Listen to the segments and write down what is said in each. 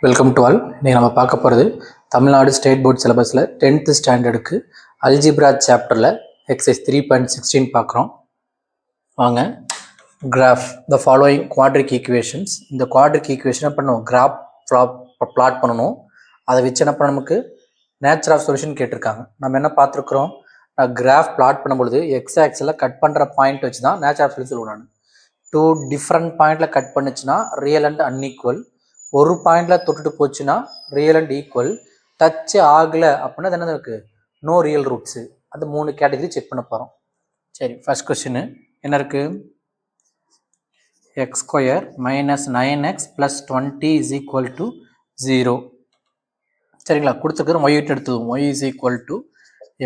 Welcome to all. இன்றைக்கி நம்ம பார்க்க போகிறது தமிழ்நாடு ஸ்டேட் போர்ட் சிலபஸில் 10th ஸ்டாண்டர்டுக்கு அல்ஜிப்ரா சாப்டரில் எக்ஸசைஸ் 3.16 பார்க்குறோம். வாங்க. Graph the following quadratic equations. இந்த குவாட்ரிக் ஈக்குவேஷனை பண்ணுவோம், கிராஃப் பிளாட் பண்ணணும். அதை வச்சு என்ன பண்ண, நமக்கு நேச்சர் ஆஃப் சொல்யூஷன் கேட்டிருக்காங்க. நம்ம என்ன பார்த்துருக்குறோம், நான் கிராஃப் பிளாட் பண்ணும்பொழுது எக்ஸ் ஆக்ஸில் கட் பண்ணுற பாயிண்ட் வச்சு தான் நேச்சர் ஆஃப் சொல்யூஷன் சொல்லுவேன். நான் 2 டிஃப்ரெண்ட் பாயிண்டில் கட் பண்ணுச்சுன்னா ரியல் அண்ட் அன்ஈக்குவல், ஒரு பாயிண்டில் தொட்டுட்டு போச்சுன்னா ரியல் அண்ட் ஈக்குவல், டச் ஆகலை அப்படின்னா என்ன இருக்குது, நோ ரியல் ரூட்ஸு. அது 3 கேட்டகரி செக் பண்ண போகிறோம். சரி, ஃபர்ஸ்ட் கொஸ்டின் என்ன இருக்குது, X square minus 9x plus 20 is equal to 0. சரிங்களா, கொடுத்துருக்குற ஒய் விட்டு எடுத்துவோம். Y is equal to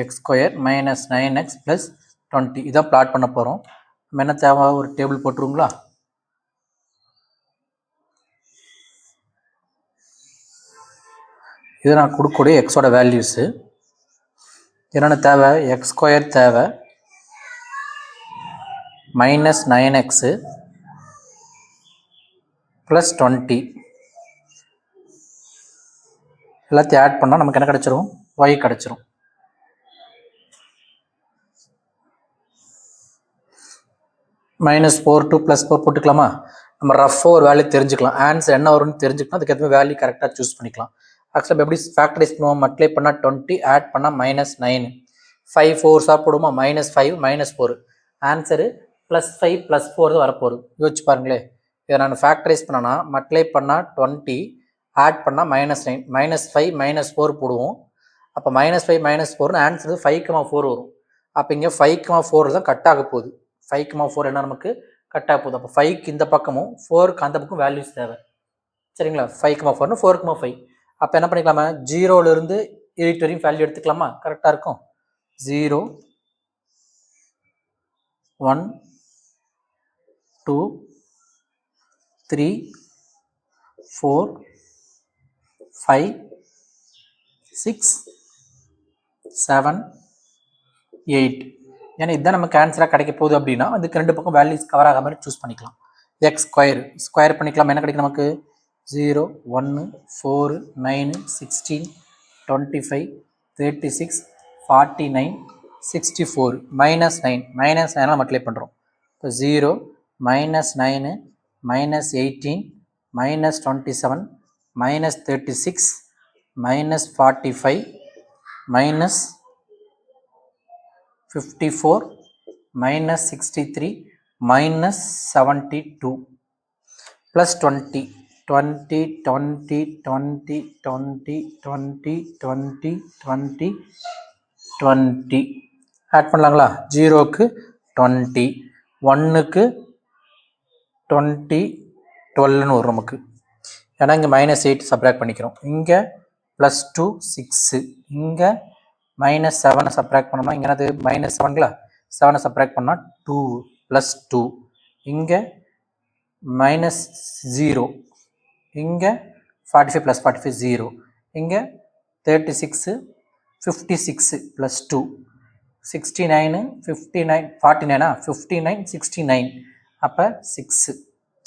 X square minus 9x plus 20 இதான் பிளாட் பண்ண போகிறோம். நம்ம என்ன தேவை, ஒரு டேபிள் போட்டுருங்களா. இது நான் கொடுக்கக்கூடிய எக்ஸோட வேல்யூஸு. என்னென்ன தேவை, எக்ஸ் ஸ்கொயர் தேவை, மைனஸ் 9x ப்ளஸ் 20 எல்லாத்தையும் ஆட் பண்ணால் நமக்கு என்ன கிடச்சிரும், ஒய் கிடச்சிரும். -4 to +4 போட்டுக்கலாமா. நம்ம ரஃபாக ஒரு வேல்யூ தெரிஞ்சுக்கலாம், ஆன்சர் என்ன வரும்னு தெரிஞ்சுக்கலாம், அதுக்கேற்ற வேல்யூ கரெக்டாக சூஸ் பண்ணிக்கலாம். ஆக்சுவலாக எப்படி ஃபேக்டரைஸ் பண்ணுவோம், மல்டிப்ளை பண்ணால் 20, ஆட் பண்ணால் -9, 5 4 சாப்பிடுவோமா, -5 -4, ஆன்சரு +5 +4 தான் வரப்போகுது. யோசிச்சு பாருங்களே, இதை நான் ஃபேக்டரைஸ் பண்ணனா மல்டிப்ளை பண்ணால் 20, ஆட் பண்ணால் -9, -5 -4 போடுவோம். அப்போ -5 -4 ஆன்சர் 5,4 வரும். அப்போ இங்கே 5,4 தான் கட் ஆக போகுது. 5,4 என்ன நமக்கு கட் ஆக போகுது. அப்போ 5க்கு இந்த பக்கமும் 4க்கு அந்த பக்கம் வேல்யூஸ் தேவை. சரிங்களா, 5,4 4,5. அப்போ என்ன பண்ணிக்கலாமா, 0லேருந்து 8 வரையும் வேல்யூ எடுத்துக்கலாமா, கரெக்டாக இருக்கும். 0 1 2 3 4 5 6 7 8. ஏன்னா இதுதான் நமக்கு ஆன்சராக கிடைக்க போகுது. அப்படின்னா அதுக்கு 2 பக்கம் வேல்யூஸ் கவர் ஆகாத மாதிரி சூஸ் பண்ணிக்கலாம். எக்ஸ் ஸ்கொயர் பண்ணிக்கலாம். என்ன கிடைக்கும் நமக்கு, 0 1 4 9 16 25 36 49 64 -9 மல்டிப்ளை பண்ணுறோம். இப்போ 0 -9 -18 -27 -36 -45 -54 -63 -72 plus 20 20 20 20 20 20 20 20 20 ஆட் பண்ணலாங்களா. 0க்கு 20, 1க்கு 20 12ன்னு வரும் நமக்கு. ஏன்னா இங்கே -8 சப்ராக்ட் பண்ணிக்கிறோம். இங்கே +2 6, இங்கே -7 சப்ராக்ட் பண்ணோம்னா இங்கே என்னது -7ங்களா, 7 சப்ராக்ட் பண்ணால் 2 +2, இங்கே -0, இங்கே 45 + 45 0, இங்கே 36 56 +2 69 59 49 59 69, அப்போ 6.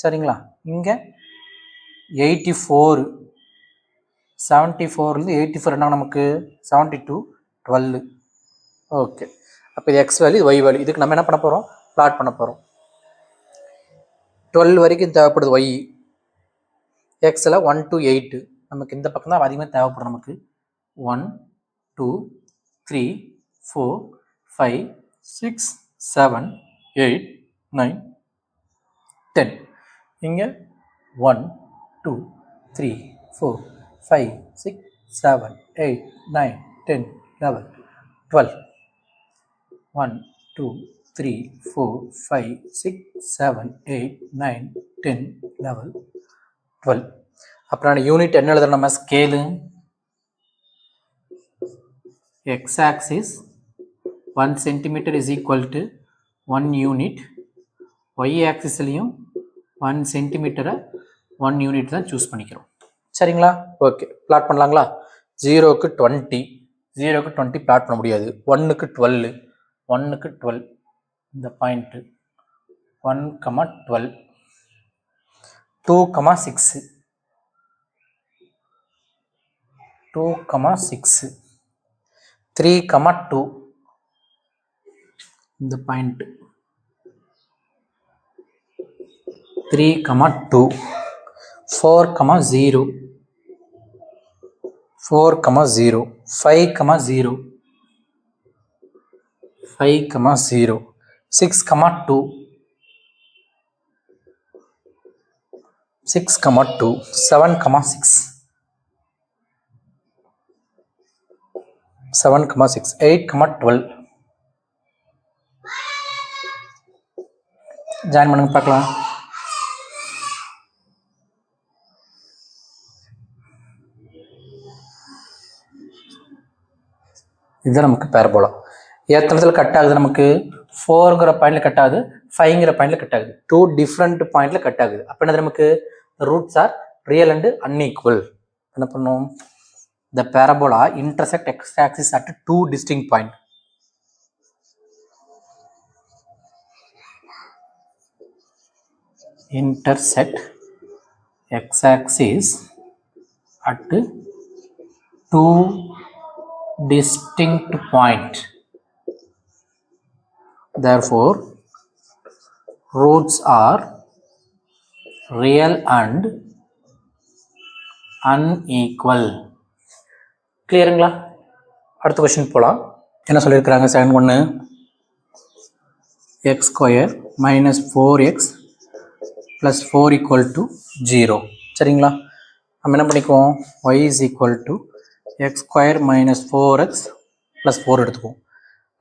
சரிங்களா, இங்கே 84 74லேருந்து 84 என்ன நமக்கு 72 12. ஓகே, அப்போ இது எக்ஸ் வேல்யூ, ஒய் வேல்யூ. இதுக்கு நம்ம என்ன பண்ண போகிறோம், பிளாட் பண்ண போகிறோம். 12 வரைக்கும் தேவைப்படுது ஒய். எக்ஸில் 1 to 8 நமக்கு இந்த பக்கம் தான் அதிகமாக தேவைப்படும். நமக்கு 1 2 3 4 5 6 7 8 9 10. இங்கே 1 2 3 4 5 6 7 8 9 10 11 12. 1 2 3 4 5 6 7 8 9 10 11 12. அப்புறம் யூனிட் என்ன எழுதுறோம், நம்ம scale X axis 1 cm is equal to 1 unit. Y ஆக்சிஸ்லையும் 1 cm 1 யூனிட் தான் சூஸ் பண்ணிக்கிறோம். சரிங்களா, ஓகே, பிளாட் பண்ணலாங்களா. 0க்கு 20, 0க்கு 20 பிளாட் பண்ண முடியாது. 1க்கு 12, 1க்கு 12 இந்த பாயிண்ட்டு 1, 12 2, 6 2, 6, 3, 2 இந்த பாயிண்ட் 3, 2, 4, 0, 4, 0, 5, 0, 5, 0, 6, 2, 6, 2, 7, 6, 7, 6, 8, 12. ஜாயின் பண்ணுங்க பார்க்கலாம். இதுதான் நமக்கு பேரபோலா. எத்தனை கட் ஆகுது நமக்கு? 4ங்கிற பாயிண்ட்ல கட் ஆகுது, 5ங்கிற பாயிண்ட்ல கட் ஆகுது. 2 டிஃப்ரெண்ட் பாயிண்ட்ல கட் ஆகுது. அப்போ என்னது நமக்கு? Roots are real and unequal. என்ன பண்ணுவோம்? The parabola intersect x-axis at 2 distinct points. Intersect x-axis at 2 distinct points. Therefore, roots are real and unequal. கிளியருங்களா? அடுத்த கொஸ்டின் போகலாம். என்ன சொல்லியிருக்கிறாங்க? செகண்ட் ஒன்று, X square minus 4x plus 4 = 0. சரிங்களா? நம்ம என்ன பண்ணிக்குவோம்? y is equal to X square minus 4x plus 4 எடுத்துக்குவோம்.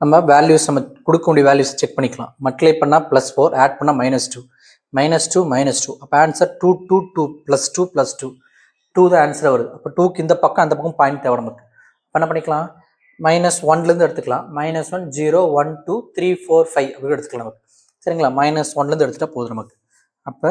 நம்ம வேல்யூஸ் நம்ம கொடுக்க வேண்டிய வேல்யூஸ் செக் பண்ணிக்கலாம். மல்டிப்ளை பண்ணால் +4, ஆட் பண்ணால் -2, -2, -2. அப்போ ஆன்சர் 2, 2, 2 +2 +2. 2 தான் ஆன்சர் வருது. அப்போ 2க்கு இந்த பக்கம் அந்த பக்கம் பாயிண்ட் தேவை நமக்கு. அப்போ என்ன பண்ணிக்கலாம்? -1லேருந்து எடுத்துக்கலாம். -1, 0, 1, 2, 3, 4, 5 அப்படி எடுத்துக்கலாம் நமக்கு. சரிங்களா? -1லேருந்து எடுத்துட்டா போதும் நமக்கு. அப்போ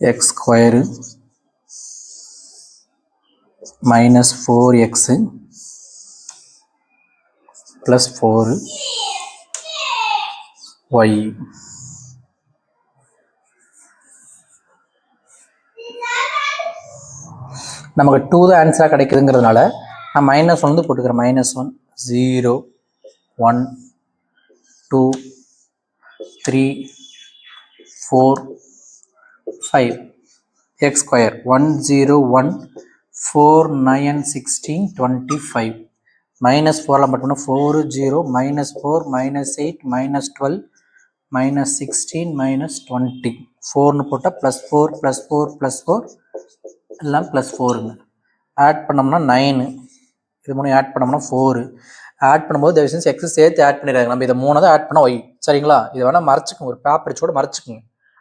X square minus 4x plus 4y. நமக்கு 2 தான் ஆன்சராக கிடைக்குதுங்கிறதுனால நான் -1 வந்து போட்டுக்கிறேன். -1, 0, 1, 2, 3, 4, 5. x square 1, 0, 1, 4, 9, 16, 25. -4 மட்டும் 4, 0, -4, -8, -12, -16, -20. 4ன்னு போட்டால் +4, +4, +4 எல்லாம் +4ங்க. ஆட் பண்ணோம்னா 9. இது 3 ஆட் பண்ணோம்னா 4. ஆட் பண்ணும்போது தயவுசெஞ்சு எக்ஸ் சேர்த்து ஆட் பண்ணிடுறாங்க. நம்ம இதை 3 தான் ஆட் பண்ண ஒய். சரிங்களா? இது வேணால் மறைச்சிக்கோங்க, ஒரு பேப்பர் வச்சோட மறைச்சிக்கோங்க.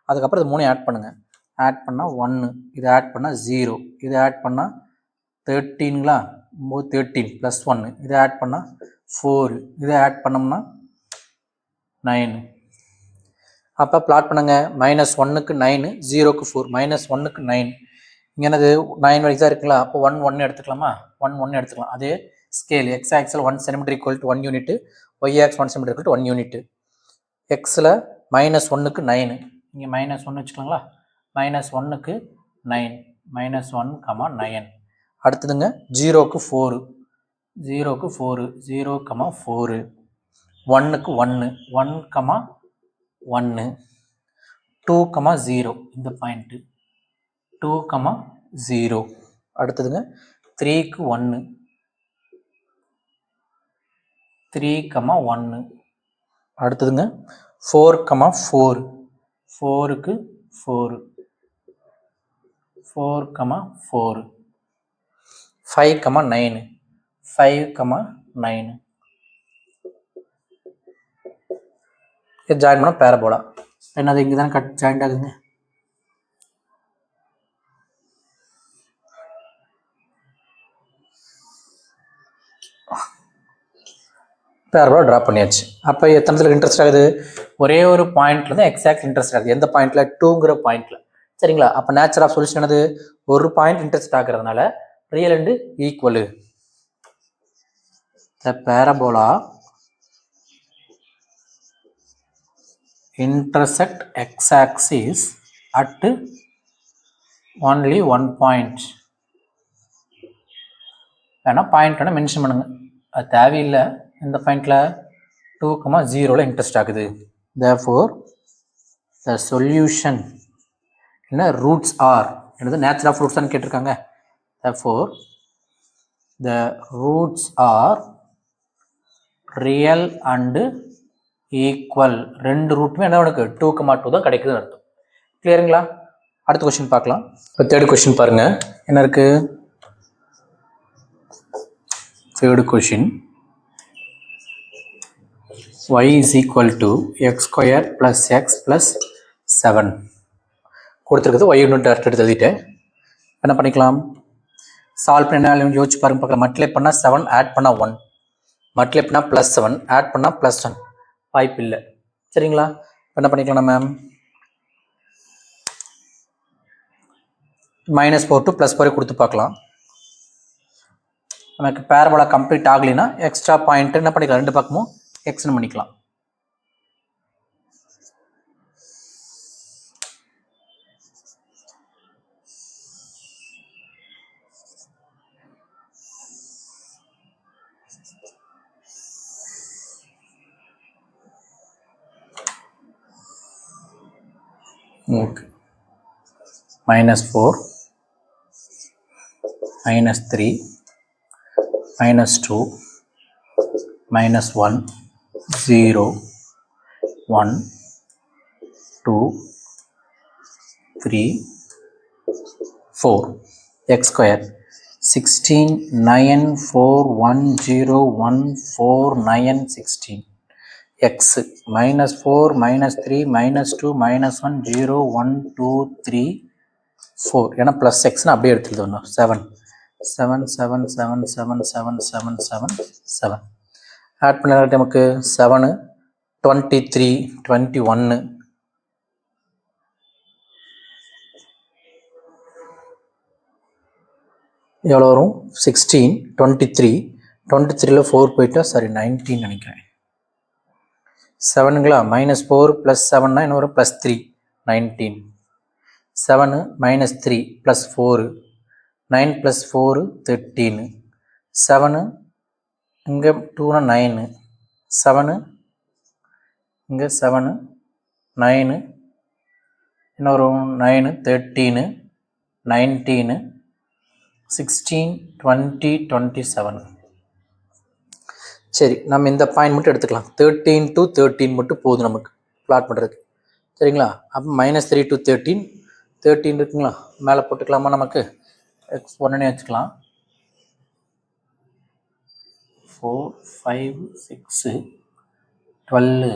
அதுக்கப்புறம் இது 3 ஆட் பண்ணுங்கள். ஆட் பண்ணால் 1, இது ஆட் பண்ணால் 0, இது ஆட் பண்ணால் 13ங்களா? 13 +1, இது ஆட் பண்ணால் 4, இதை ஆட் பண்ணோம்னா 9. அப்போ பிளாட் பண்ணுங்க. -1க்கு 9, 0க்கு 4, -1க்கு 9. இங்கே என்னது 9 வரைக்கும் தான் இருக்குங்களா? அப்போ 1, 1 எடுத்துக்கலாமா? 1, 1 எடுத்துக்கலாம். அதே ஸ்கேல் எக்ஸ் ஆக்ஸில் 1 cm = 1 unit, Y axis 1 cm = 1 unit. எக்ஸில் -1க்கு 9, இங்கே -1 வச்சுக்கலாங்களா? -1க்கு 9, -1, 9. அடுத்ததுங்க 0க்கு 4, 0க்கு 4, 0, 4. 1க்கு 1, 1, 1. 2, 0 இந்த பாயிண்ட்டு 2, 0. அடுத்ததுங்க 3க்கு 1, 3, 1. அடுத்ததுங்க 4, 4, 4க்கு 4, 4, 4. 5, 9, 5, 9. இது ஜாயின் பண்ணால் பேரபோலா. என்னது இங்கே தானே ஜாயிண்ட் ஆகுதுங்க. பேரபோலா ட்ரா பண்ணியாச்சு. அப்போ எத்தனை இன்ட்ரெஸ்ட் ஆகுது? ஒரே ஒரு பாயிண்ட்ல தான் எக்ஸாக்ட் இன்ட்ரெஸ்ட் ஆகுது. எந்த பாயிண்ட்ல? 2ங்கிற பாயிண்ட்ல. சரிங்களா? அப்போ நேச்சர் ஆஃப் சொல்யூஷன் என்னது? ஒரு பாயிண்ட் இன்டர்செக்ட் ஆகிறதுனால real and equal. The parabola intersect x-axis at only one point. வேணா பாயிண்ட் வேணா மென்ஷன் பண்ணுங்க, அது தேவையில்லை. இந்த பாயிண்ட்ல 2,0ல இன்ட்ரெஸ்ட் ஆகுது. Therefore the solution என்ன ரூட்ஸ் ஆர் என்னது நேச்சர் ஆஃப் ரூட்ஸ் தான் கேட்டிருக்காங்க. Therefore the roots are real and equal. ரெண்டு ரூட்டுமே என்ன உனக்கு 2,2 தான் கிடைக்குதுன்னு அர்த்தம். கிளியருங்களா? அடுத்த கொஸ்டின் பார்க்கலாம். இப்போ தேர்ட் கொஸ்டின் பாருங்க, என்ன இருக்கு? Third question y is equal to x square plus x plus 7 கொடுத்துருக்குது. y இன்னும் டேரக்ட் எடுத்து எழுதிட்டேன். என்ன பண்ணிக்கலாம்? சால்வ் பண்ண யோசிச்சு பாருங்க பார்க்கலாம். மல்டிப்ளை பண்ணால் 7, ஆட் பண்ணால் 1, மல்டிப்ளை பண்ணால் +7, ஆட் பண்ணால் +1, வாய்ப்பு இல்லை. சரிங்களா? என்ன பண்ணிக்கலாம் நம்ம? -4 to +4 கொடுத்து பார்க்கலாம். நமக்கு பேரபோலா கம்ப்ளீட் ஆகலைன்னா எக்ஸ்ட்ரா பாயிண்ட் என்ன பண்ணிக்கலாம்? ரெண்டு பக்கமும் எக்ஸ்ன்னு பண்ணிக்கலாம். ஓகே, -4, -3, -2, -1, 0, 1, 2, 3, 4. x square 16, 9, 4, 1, 0, 1, 4, 9, 16. x -4, -3, -2, -1, 0, 1, 2, 3, 4. ஏன்னா ப்ளஸ் எக்ஸ்னு அப்படியே எடுத்துக்கிட்டு 7, 7, 7, 7, 7, 7, 7, 7, 7. ஆட் பண்ண நமக்கு 7, 23, 21, எவ்வளோ வரும்? 16, 23, 23ல் 4 போயிட்டா சாரி 19 நினைக்கிறேன். 7ங்களா? -4 + 7னா என்ன வரும்? +3, 19. 7 -3 + 4, 9 + 4, 13. 7 இங்கே 2னா 9, 7 இங்கே 7, 9 என்ன வரும்? 9, 13, 19, 16, 20, 27. சரி, நம்ம இந்த பாயிண்ட் மட்டும் எடுத்துக்கலாம். 13 to 13 மட்டும் போதும் நமக்கு பிளாட் பண்ணுறதுக்கு. சரிங்களா? அப்போ -3 to 13, 13 இருக்குங்களா? மேலே போட்டுக்கலாமா? நமக்கு எக்ஸ் 1னே வச்சுக்கலாம். 4, 5, 6, 12,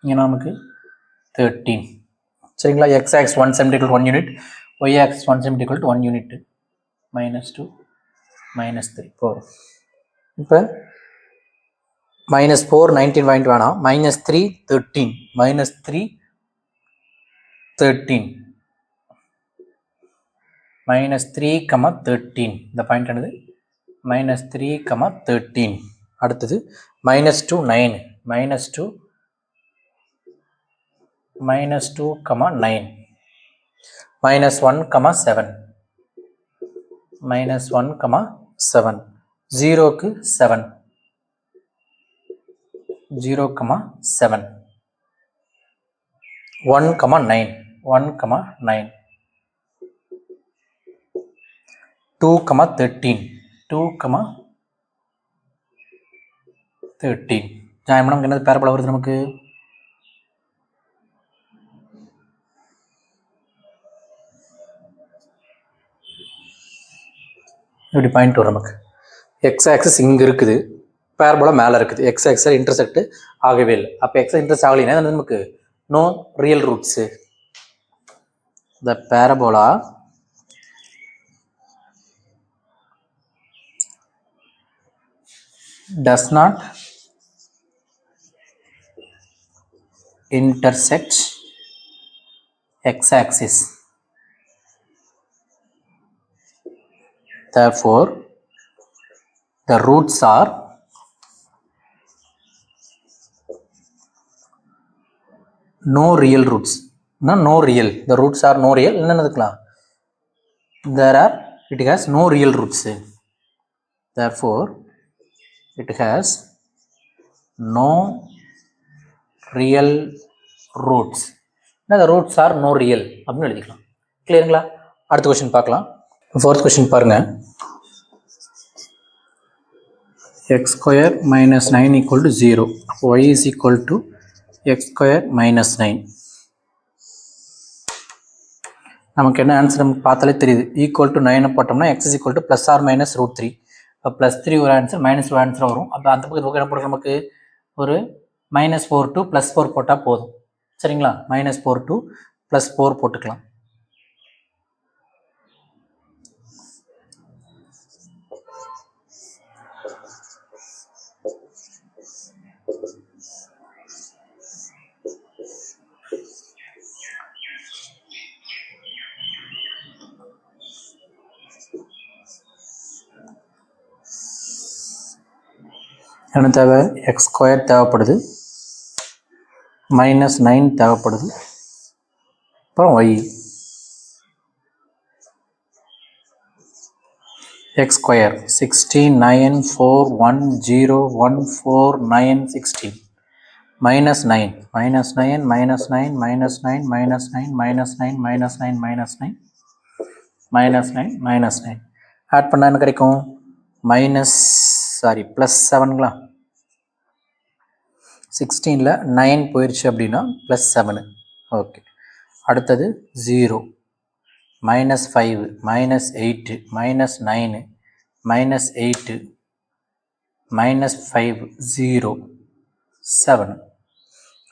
இங்கே நமக்கு 13. சரிங்களா? x axis 1 cm = 1 unit, y axis 1 cm = 1 unit. -2, -3 போகும். இப்போ -4, 19 வாங்கிட்டு வேணாம். -3, 13, -3, 13, -3, 13. இந்த பாயிண்ட் என்னது? -3, 13. அடுத்தது -2, 9, -2, -2, 9, -1, 7, -1, 7, 0க்கு 7, 0, 7, 1, 9, 1, 9, 2, 13, 2, 13. ஜாயின் பண்ண நமக்கு என்னது பேரபோலா வருது? நமக்கு இப்படி பாயிண்ட் வரும். நமக்கு எக்ஸ் ஆக்சிஸ் இங்கே இருக்குது, பேரபோலா மேலே இருக்குது. எக்ஸ் ஆக்சிஸ் இன்டர்செக்ட் ஆகவே இல்லை. அப்போ எக்ஸ் இன்டர்செக்ட் ஆகலைன்னா நமக்கு no real roots. The parabola does not intersect x-axis. Therefore, the roots are no real roots. No real. The roots are no real. It has no real roots. Therefore, it has no real roots. Now the roots are no real. அப்படின்னு எழுதிக்கலாம். கிளியருங்களா? அடுத்த question பார்க்கலாம். Fourth question பாருங்க. x square minus 9 equal to 0. y is equal to x square minus 9. நமக்கு என்ன answer நமக்கு பார்த்தாலே தெரியுது. ஈக்குவல் டு 9 போட்டோம்னா x is equal to plus or minus root 3. இப்போ +3 ஒரு ஆன்சர் மைனஸ் ஒரு ஆன்சர் வரும். அப்போ அந்த பக்கத்துக்கு என்ன போடுறோம், நமக்கு ஒரு -4 to +4 போட்டால் போதும். சரிங்களா? -4 to +4 போட்டுக்கலாம். என்ன தேவை? x ஸ்கொயர் தேவைப்படுது, -9 தேவைப்படுது, அப்புறம் y. x ஸ்கொயர் 16 9 4 1 0 1 4 9 16 -9 -9 -9 -9 ஆட் பண்ணால் என்ன கிடைக்கும்? +7ங்களா? 16ல் 9 போயிடுச்சு அப்படின்னா +7. ஓகே. அடுத்தது 0 -5 -8 -9 -8 -5 0 7.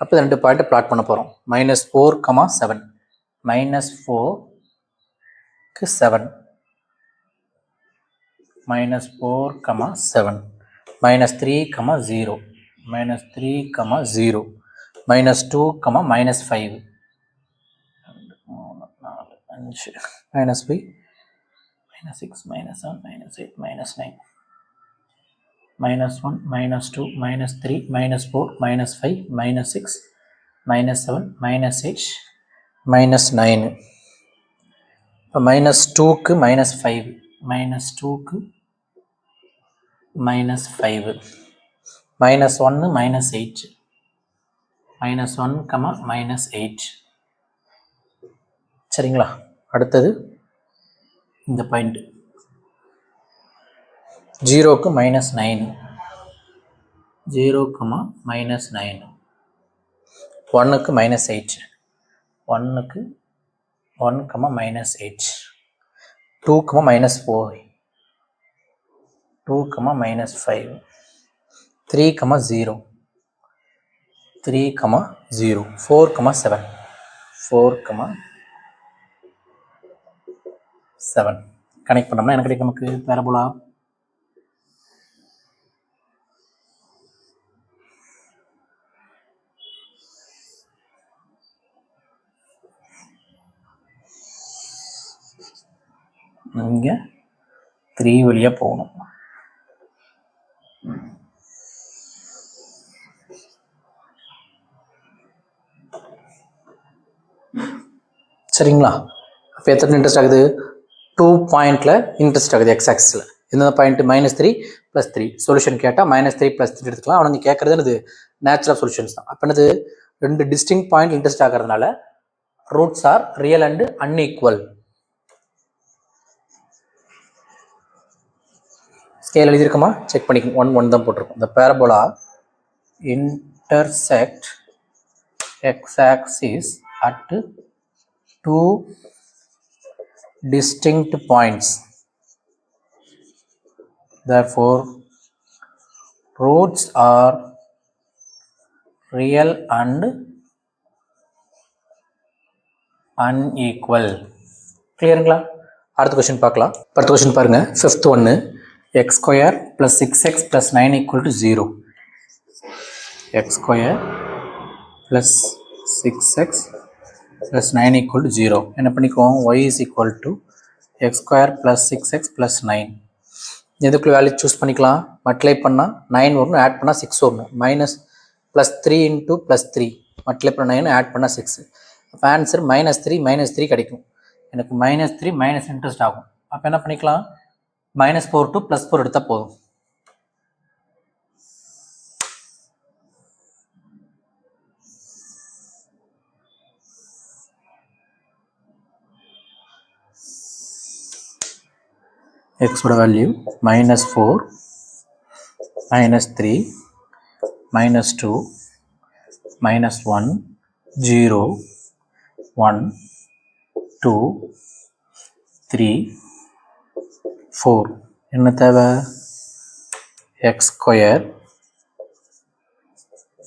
அப்போ இந்த 2 பாயிண்ட் பிளாட் பண்ண போகிறோம். -4, 7 -4க்கு 7 -4, 7 -3, 0 -3, 0 -2, -5 -5 -6 -7 -8 -9 -1 -2 -3 -4 -5 -6 -7 -8 -9. இப்போ -2க்கு -5 -2க்கு -5 -1 -8 -1, -8. சரிங்களா? அடுத்தது இந்த பாயிண்ட் 0க்கு -9 0, -9 1க்கு -8 1க்கு 1, -8 2, -4 2, -5 3, 0 3, 0 4, 7 4, 7 கனெக்ட் பண்ணோம்னா என்ன கிடைக்கும்? நமக்கு பேரபோலா இங்கே 3 வழியாக போகணும். சரிங்களா? அப்போ எத்தனை இன்ட்ரெஸ்ட் ஆகுது? 2 பாயிண்டில் இன்ட்ரெஸ்ட் ஆகுது எக்ஸ் ஆக்சிஸில். இந்த பாயிண்ட் -3 +3 சொல்யூஷன் கேட்டால் -3 +3 எடுத்துக்கலாம். அவனுங்க கேட்குறது என்னது? நேச்சுரல் சொல்யூஷன்ஸ் தான். அப்போ என்னது? 2 டிஸ்டிங் பாயிண்ட் இன்ட்ரெஸ்ட் ஆகிறதுனால roots are real and unequal. Scale எழுதியிருக்கோமா? செக் பண்ணிக்கணும். 1 1 தான் போட்டிருக்கோம். இந்த parabola intersect X axis at 2 distinct points. Therefore, roots are real and unequal. கிளியருங்களா? அடுத்த கொஸ்டின் பார்க்கலாம். அடுத்த கொஸ்டின் பாருங்க. 5th ஒன்று, x square plus 6x plus 9 equal to 0. x square plus 6x plus 9 equal to 0. என்ன பண்ணிக்குவோம் y is equal to x square plus 6x plus 9. எதுக்குள்ள value choose பண்ணிக்கலாம், multiply பண்ணால் 9 வரணும், ஆட் பண்ணால் 6 வரணும். Minus plus 3 into plus 3 multiply பண்ண 9 add பண்ணால் 6. அப்போ ஆன்சர் -3 கிடைக்கும். எனக்கு -3 மைனஸ் இன்ட்ரெஸ்ட் ஆகும். அப்போ என்ன பண்ணிக்கலாம், -4 to +4 எடுத்தால் போதும். x ஓட வேல்யூ -4 -3 -2 -1 0 1 2 3 4. என்ன தேவை, x square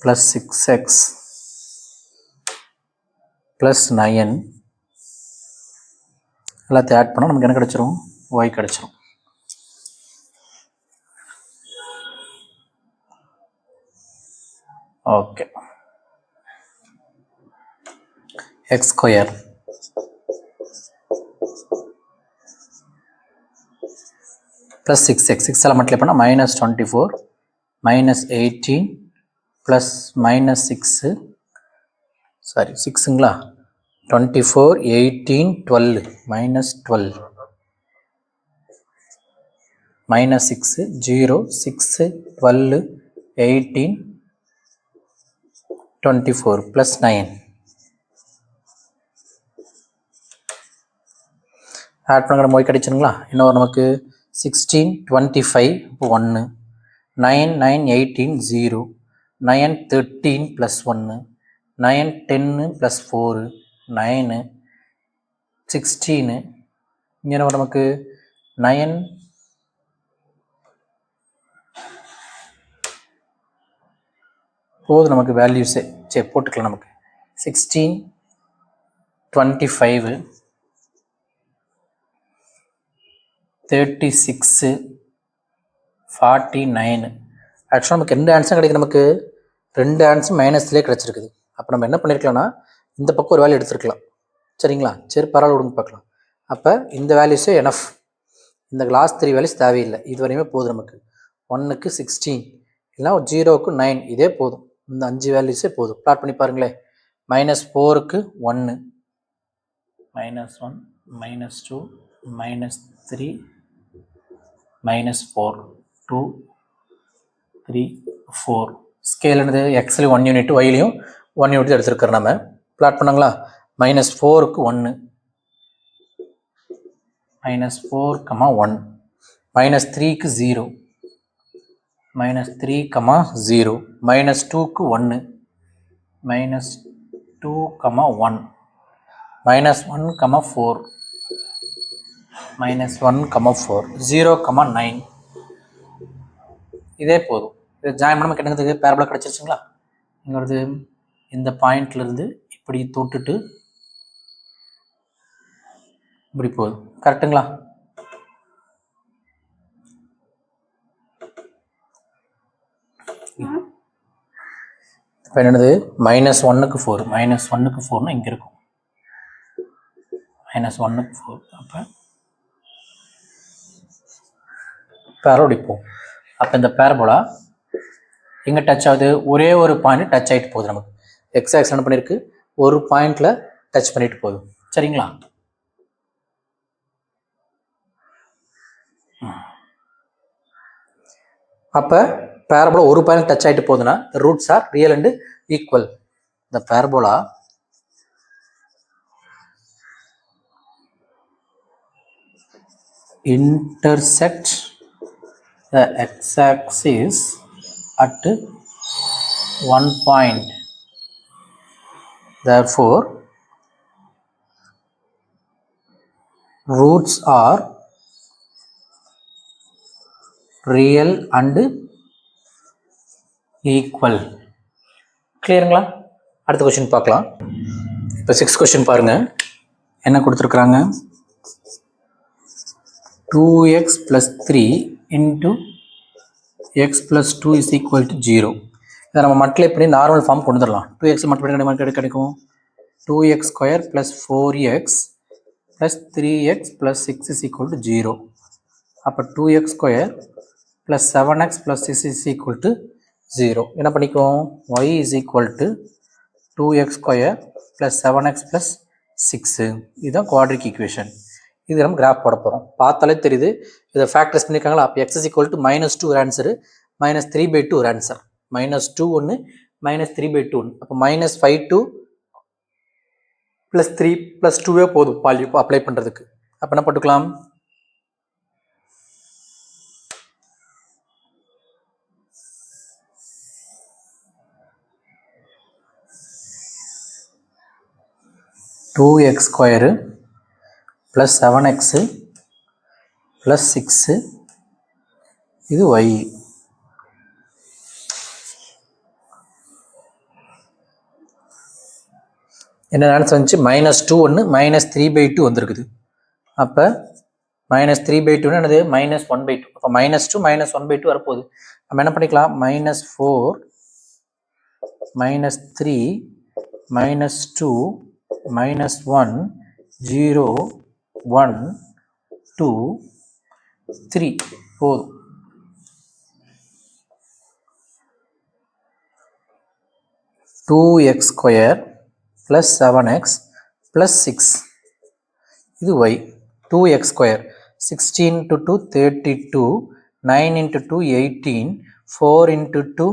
plus 6x plus 9 எல்லாத்தையும் ஆட் பண்ணால் நமக்கு என்ன கிடைச்சிரும், y கிடைச்சிரும். Okay, x square plus 6x 6 எல்லாம் மல்டிப்ளை பண்ணால் -24 -18 ப்ளஸ் -6 சாரி 6ங்களா 24 18 12 -12 -6 0 6 12 18 24 ப்ளஸ் 9 ஆட் பண்ணுற மொழி கிடைச்சுங்களா. இன்னும் நமக்கு 16 25 இப்போ 1 9 9 18 0 9 13 ப்ளஸ் 1 9 10 ப்ளஸ் 4 9 16 இங்கே நமக்கு 9 போது நமக்கு வேல்யூஸே சரி போட்டுக்கலாம். நமக்கு 16 25 36 49. ஆக்சுவலாக நமக்கு ரெண்டு ஆன்சரும் கிடைக்குது, நமக்கு ரெண்டு ஆன்சர் மைனஸ்லேயே கிடச்சிருக்குது. அப்போ நம்ம என்ன பண்ணியிருக்கலாம்னா இந்த பக்கம் ஒரு வேல்யூ எடுத்துருக்கலாம். சரிங்களா, சரி பரவாயில்ல விடுங்க பார்க்கலாம். அப்போ இந்த வேல்யூஸே எனஃப், இந்த லாஸ்ட் 3 வேல்யூஸ் தேவையில்லை, இது வரையுமே போதும். நமக்கு 1க்கு 16 இல்லை 0க்கு 9 இதே போதும், இந்த 5 வேல்யூஸே போதும். ப்ளாட் பண்ணி பாருங்களேன். -4க்கு 1 -1 -2 -3 -4 2 3 4. ஸ்கேல் என்னது, எக்ஸ்லையும் 1 யூனிட் ஒய்லையும் 1 யூனிட் எடுத்துருக்கிறோம். நம்ம பிளாட் பண்ணாங்களா, -4க்கு 1 -4, 1 -3க்கு 0 -3, 0 -2க்கு 1 -2, 1 -1, 4 -1, 4 0, 9 இதே போதும். இது ஜாயின் பண்ண நமக்கு என்னது பேரபோலா கிடச்சிருச்சுங்களா. இங்கிறது இந்த பாயிண்ட்லேருந்து இப்படி தொட்டுட்டு இப்படி போகுது, கரெக்டுங்களா. இப்போ என்னது -1க்கு 4 -1க்கு 4னா இங்கே இருக்கும், -1க்கு 4. அப்போ பேரோட இப்போம். அப்போ இந்த பேரபோலா எங்கே டச் ஆகுது, ஒரே ஒரு பாயிண்ட் டச் ஆகிட்டு போகுது. நமக்கு எக்ஸ் ஆக்சிஸ் என்ன பண்ணியிருக்கு, ஒரு பாயிண்டில் டச் பண்ணிட்டு போகுது. சரிங்களா. அப்போ பேரபோலா ஒரு பாயிண்ட் டச் ஆகிட்டு போகுதுன்னா roots are real and equal. இந்த parabola intersect the x-axis at one point. Therefore, roots are real and equal. கிளியருங்களா. அடுத்த கொஸ்டின் பார்க்கலாம். இப்போ 6th கொஸ்டின் பாருங்க, என்ன கொடுத்துருக்குறாங்க, 2x plus 3 into x plus 2 is equal to 0. இதை நம்ம மல்டிப்ளை பண்ணி நார்மல் ஃபார்ம் கொண்டு வந்துடலாம். 2x மல்டிப்ளை கிடைக்கும் 2x square plus 4x plus 3x plus 6 is equal to 0. அப்போ 2x square plus 7x plus 6 is equal to 0. என்ன பண்ணிக்கும்? y is equal to 2x square plus 7x plus 6. இதுதான் quadratic equation. இது நம்ம graph போட போகிறோம். பார்த்தாலே தெரியுது இதை ஃபேக்டர்ஸ் பண்ணியிருக்காங்களா? அப்போ x is equal to -2 ஒரு ஆன்சரு, -3/2 ஒரு ஆன்சர். -2 ஒன்று, -3/2 ஒன்று. அப்போ -5/2 + 3 + 2 போதும் வேல்யூ அப்ளை பண்ணுறதுக்கு. அப்போ என்ன போட்டுக்கலாம்? Two X square plus 7x plus 6 இது y. என்ன ஆன்சர் வந்துச்சு? -2 ஒன்று, -3/2 வந்திருக்குது. அப்போ -3/2 என்னது? -1/2. அப்போ -2 -1/2 வரப்போகுது. நம்ம என்ன பண்ணிக்கலாம்? -4 -3 -2 -1 0 1 2 3 போதும். Two X square plus 7x plus 6 இது y. 2x ஸ்கொயர் 16 × 2 32, 9 × 2 18, 4 × 2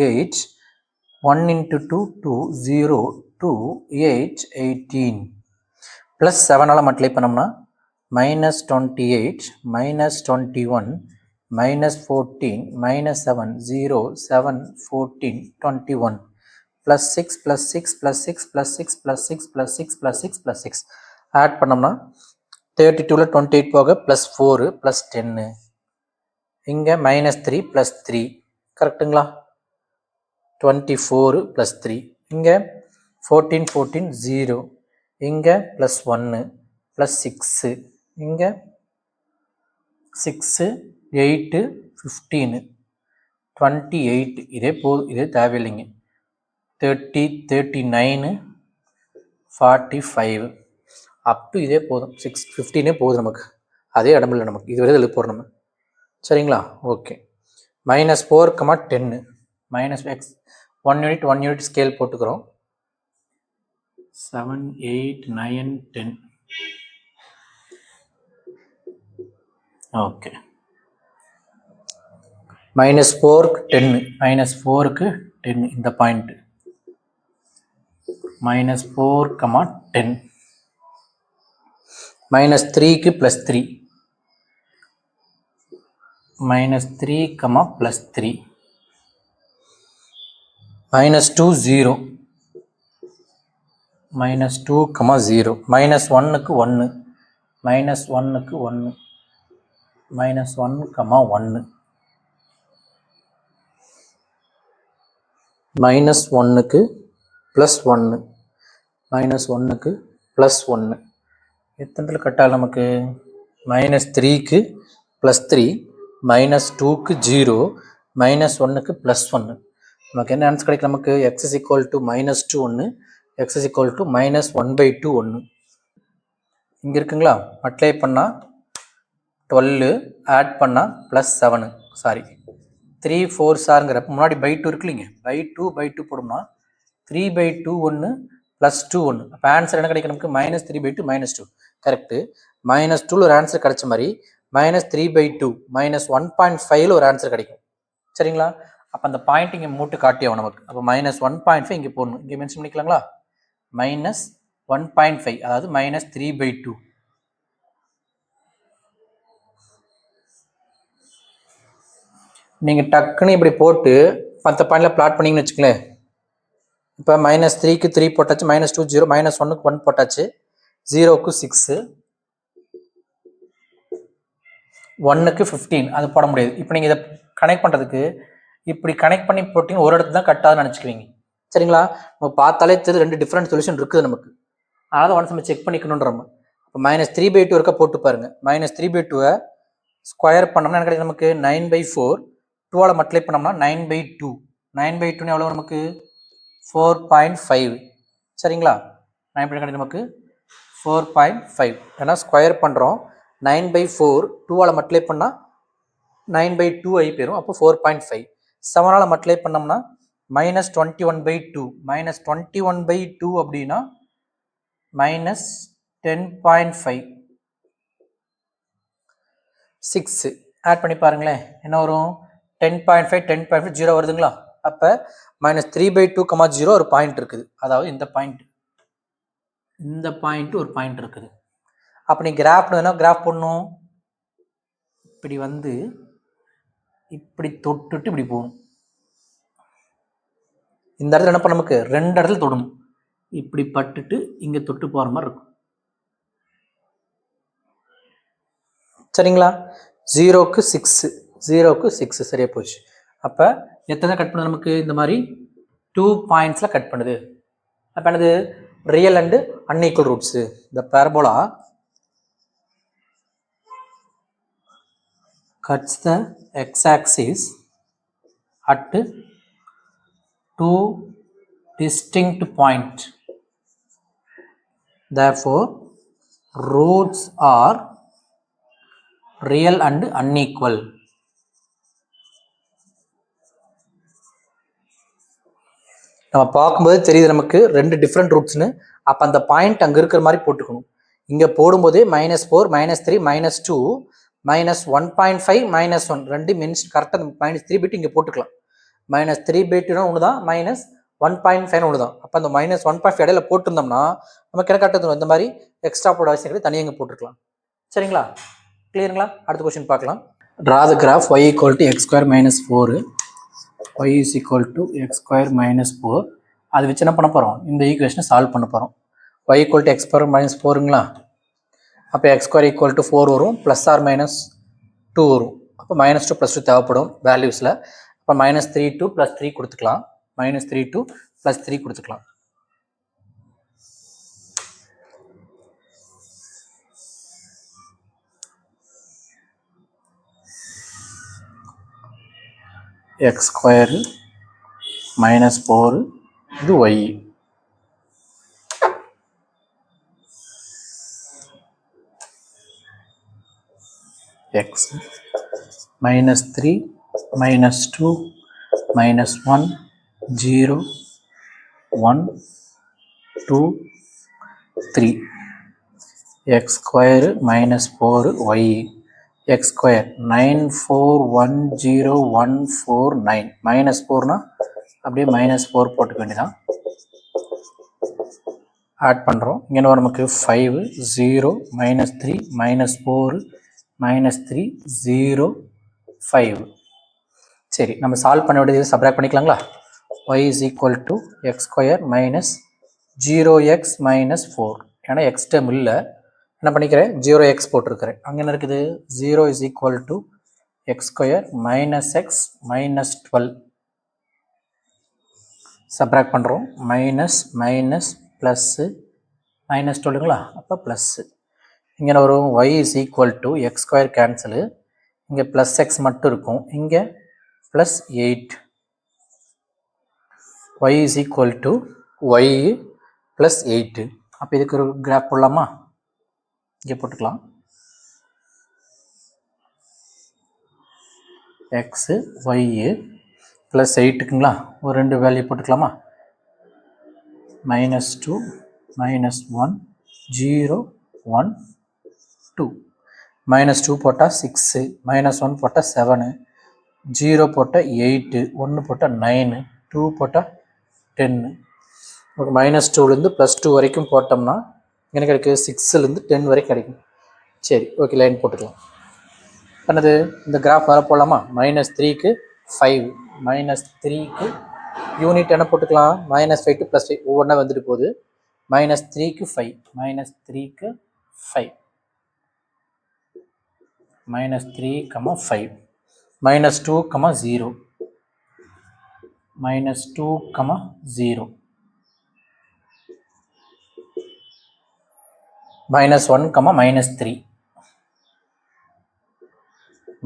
8, 1 × 2 2 0 2 8 18 ப்ளஸ் 7ஆல் மல்டிப்ளை பண்ணோம்னா -28 -21 -14 -7 0 7 14 21 plus 6 plus 6 plus 6 plus 6 plus 6 plus 6 plus 6 plus 6 add பண்ணோம்னா 32ல் 28 போக ப்ளஸ் 4 ப்ளஸ் 10. இங்கே -3 ப்ளஸ் 3 கரெக்டுங்களா? 24 ப்ளஸ் 3. இங்கே 14 14 0. இங்கே ப்ளஸ் 1 ப்ளஸ் 6. இங்கே 6 8 15 28. இதே போதும், இதே தேவையில்லைங்க. 30 39 45 அப் டு இதே போதும். 6 15 போதும் நமக்கு. அதே இடமில்லை நமக்கு, இது வரை எழுத போகிறோம் நம்ம. சரிங்களா? ஓகே. -4, 10 -x 1 யூனிட் ஸ்கேல் போட்டுக்கிறோம். 7 8 9 10. ஓகே. -4 10 -4க்கு 10 இந்த பாயிண்ட். -4, 10 -3க்கு +3 -3, +3 -2 0 -2, 0 -1க்கு 1 -1க்கு 1 -1, 1 -1க்கு +1 -1க்கு +1 எத்தனை கட்டால் நமக்கு? -3க்கு +3 -2க்கு 0 -1க்கு +1. நமக்கு என்ன ஆன்சர் கிடைக்கும்? நமக்கு x is equal to -2 1, x is equal to -1/2 1. இங்கே இருக்குங்களா? மல்டிப்ளை பண்ணால் 12, ஆட் பண்ணால் +7. சாரி 3 4 சாருங்கிறப்ப முன்னாடி /2 இருக்கு இல்லைங்க, /2 போடும்னா 3/2 1 +2 1. அப்போ ஆன்சர் என்ன கிடைக்கும் நமக்கு? -3/2 -2. கரெக்டு. -2ல் ஒரு ஆன்சர் கிடைச்ச மாதிரி -3/2 -1.5ல் ஒரு ஆன்சர் கிடைக்கும். சரிங்களா? அப்போ அந்த பாயிண்ட் இங்கே மூட்டு காட்டியாகும் நமக்கு. அப்போ -1.5 இங்கே போடணும். இங்கே மென்ஷன் பண்ணிக்கலாங்களா? -1.5 அதாவது -3/2. நீங்கள் டக்குன்னு இப்படி போட்டு மற்ற பாயிண்டில் பிளாட் பண்ணிங்கன்னு வச்சுக்கலேன். இப்போ -3க்கு 3 போட்டாச்சு, -2 0, -1க்கு 1 போட்டாச்சு, 0க்கு 6, 1க்கு 15. அது போட முடியாது. இப்போ நீங்கள் இதை கனெக்ட் பண்ணுறதுக்கு இப்படி கனெக்ட் பண்ணி போட்டிங்க, ஒரு இடத்துல தான் கட்டாதுன்னு நினச்சிக்குவீங்க. சரிங்களா? நம்ம பார்த்தாலே தெரியுது 2 டிஃப்ரெண்ட் சொல்யூஷன் இருக்குது நமக்கு. அதனால் ஒன்ஸ் நம்ம செக் பண்ணிக்கணுன்றோம். இப்போ -3/2 இருக்க போட்டு பாருங்கள். -3/2 ஸ்கொயர் பண்ணோம்னா என்ன கிடைக்கும் நமக்கு? 9/4. 2ஆல் மல்டிப்ளை பண்ணோம்னா 9/2. 9/2 எவ்வளோ நமக்கு? 4.5. சரிங்களா? 9 பண்ணி நமக்கு 4.5. ஏன்னா ஸ்கொயர் பண்ணுறோம். 9/4 2ஆல் மல்டிப்ளை பண்ணால் 9/2 ஆகி போயிடும். அப்போ 4.5. 7ஆல் மல்டிப்ளை பண்ணோம்னா -21/2. -21/2 அப்படின்னா -10.5. 6 ஆட் பண்ணி பாருங்களேன், என்ன வரும்? 10.5 10.5 0 வருதுங்களா? அப்போ -3/2, 0 ஒரு பாயிண்ட் இருக்குது. அதாவது இந்த பாயிண்ட் ஒரு பாயிண்ட் இருக்குது. அப்போ நீ கிராஃப் பண்ணணும், இப்படி வந்து இப்படி தொட்டுட்டு இப்படி போகணும். இந்த இடத்துல என்ன பண்ண, நமக்கு 2 இடத்துல தொடணும். இப்படி பட்டுட்டு இங்கே தொட்டு போகிற மாதிரி இருக்கும். சரிங்களா? 0க்கு 6 0க்கு 6 சரியா போச்சு. அப்போ எத்தனை கட் பண்ணுது நமக்கு? இந்த மாதிரி 2 பாயிண்ட்ஸில் கட் பண்ணுது. அப்போ என்னது? Real and unequal roots. இந்த parabola cuts the x-axis at 2 distinct points. Therefore, roots are real and unequal. நம்ம பார்க்கும்போது தெரியுது நமக்கு 2 டிஃப்ரெண்ட் ரூட்ஸ்னு. அப்போ அந்த பாயிண்ட் அங்கே இருக்கிற மாதிரி போட்டுக்கணும். இங்கே போடும்போதே -4 -3 -2 -1.5 -1 2 மீன்ஸ் கரெக்டாக -3/2 இங்கே போட்டுக்கலாம். -3/2 ஒன்று தான், -1.5 ஒன்று தான். அப்போ அந்த -1.5 இடையில போட்டிருந்தோம்னா நமக்கு என்ன கரெக்டாக இந்த மாதிரி எக்ஸ்ட்ரா போட அவசியம் கிடையாது, தனியாக இங்கே போட்டுருக்கலாம். சரிங்களா? கிளியருங்களா? அடுத்த கொஸ்டின் பார்க்கலாம். Draw the graph y = x² - 4. y = x² - 4. அது வச்சு என்ன பண்ண போகிறோம்? இந்த ஈக்குவேஷனை சால்வ் பண்ண போகிறோம். y = x² - 4ங்களா? அப்போ x² = 4 வரும், +or -2 வரும். அப்போ -2 + 2 தேவைப்படும் வேல்யூஸில். அப்போ -3(2 + 3 கொடுத்துக்கலாம். -3(2 + 3 கொடுத்துக்கலாம். x² - 4 இது y. x -3 -2 -1 0 1 2 3. x² - 4 y. x² 9410149. -4னா அப்படியே -4 போட்டுக்க வேண்டியதான். ஆட் பண்ணுறோம். இங்கே நமக்கு 5 0 -3 -4 -3 0 5. சரி, நம்ம சால்வ் பண்ண வேண்டியது சப்ராக்ட் பண்ணிக்கலாங்களா? y = x² - 0x - 4. ஏன்னா எக்ஸ் டேர்ம் இல்லை, என்ன பண்ணிக்கிறேன்? 0x போட்டிருக்கிறேன். அங்கே என்ன இருக்குது? 0 = x² - x -12. சப்ராக்ட் பண்ணுறோம். ப்ளஸ்ஸு -12ங்களா? அப்போ ப்ளஸ்ஸு. இங்கே வரும் y = x² கேன்சலு. இங்கே +x மட்டும் இருக்கும். இங்கே +8. y = y +8. அப்போ இதுக்கு ஒரு கிராஃப் போடலாமா? இங்கே போட்டுக்கலாம். x y +8க்குங்களா? ஒரு 2 வேல்யூ போட்டுக்கலாமா? -2 -1 0 1 2. -2 போட்டால் 6, -1 போட்டால் 7, 0 போட்டால் 8, 1 போட்டால் 9, 2 போட்டால் 10. நமக்கு -2லேருந்து +2 வரைக்கும் போட்டோம்னா என்ன கிடைக்கும்? 6லேருந்து 10 வரைக்கும் கிடைக்கும். சரி, ஓகே, லைன் போட்டுக்கலாம். என்னது? இந்த கிராஃப் வர போடலாமா? -3க்கு 5 -3க்கு யூனிட் என்ன போட்டுக்கலாம்? -5 to +5 ஒவ்வொன்றா வந்துட்டு போகுது. -3க்கு 5 -3க்கு 5 -3, 5 -2, 0 -2, 0 -1, -3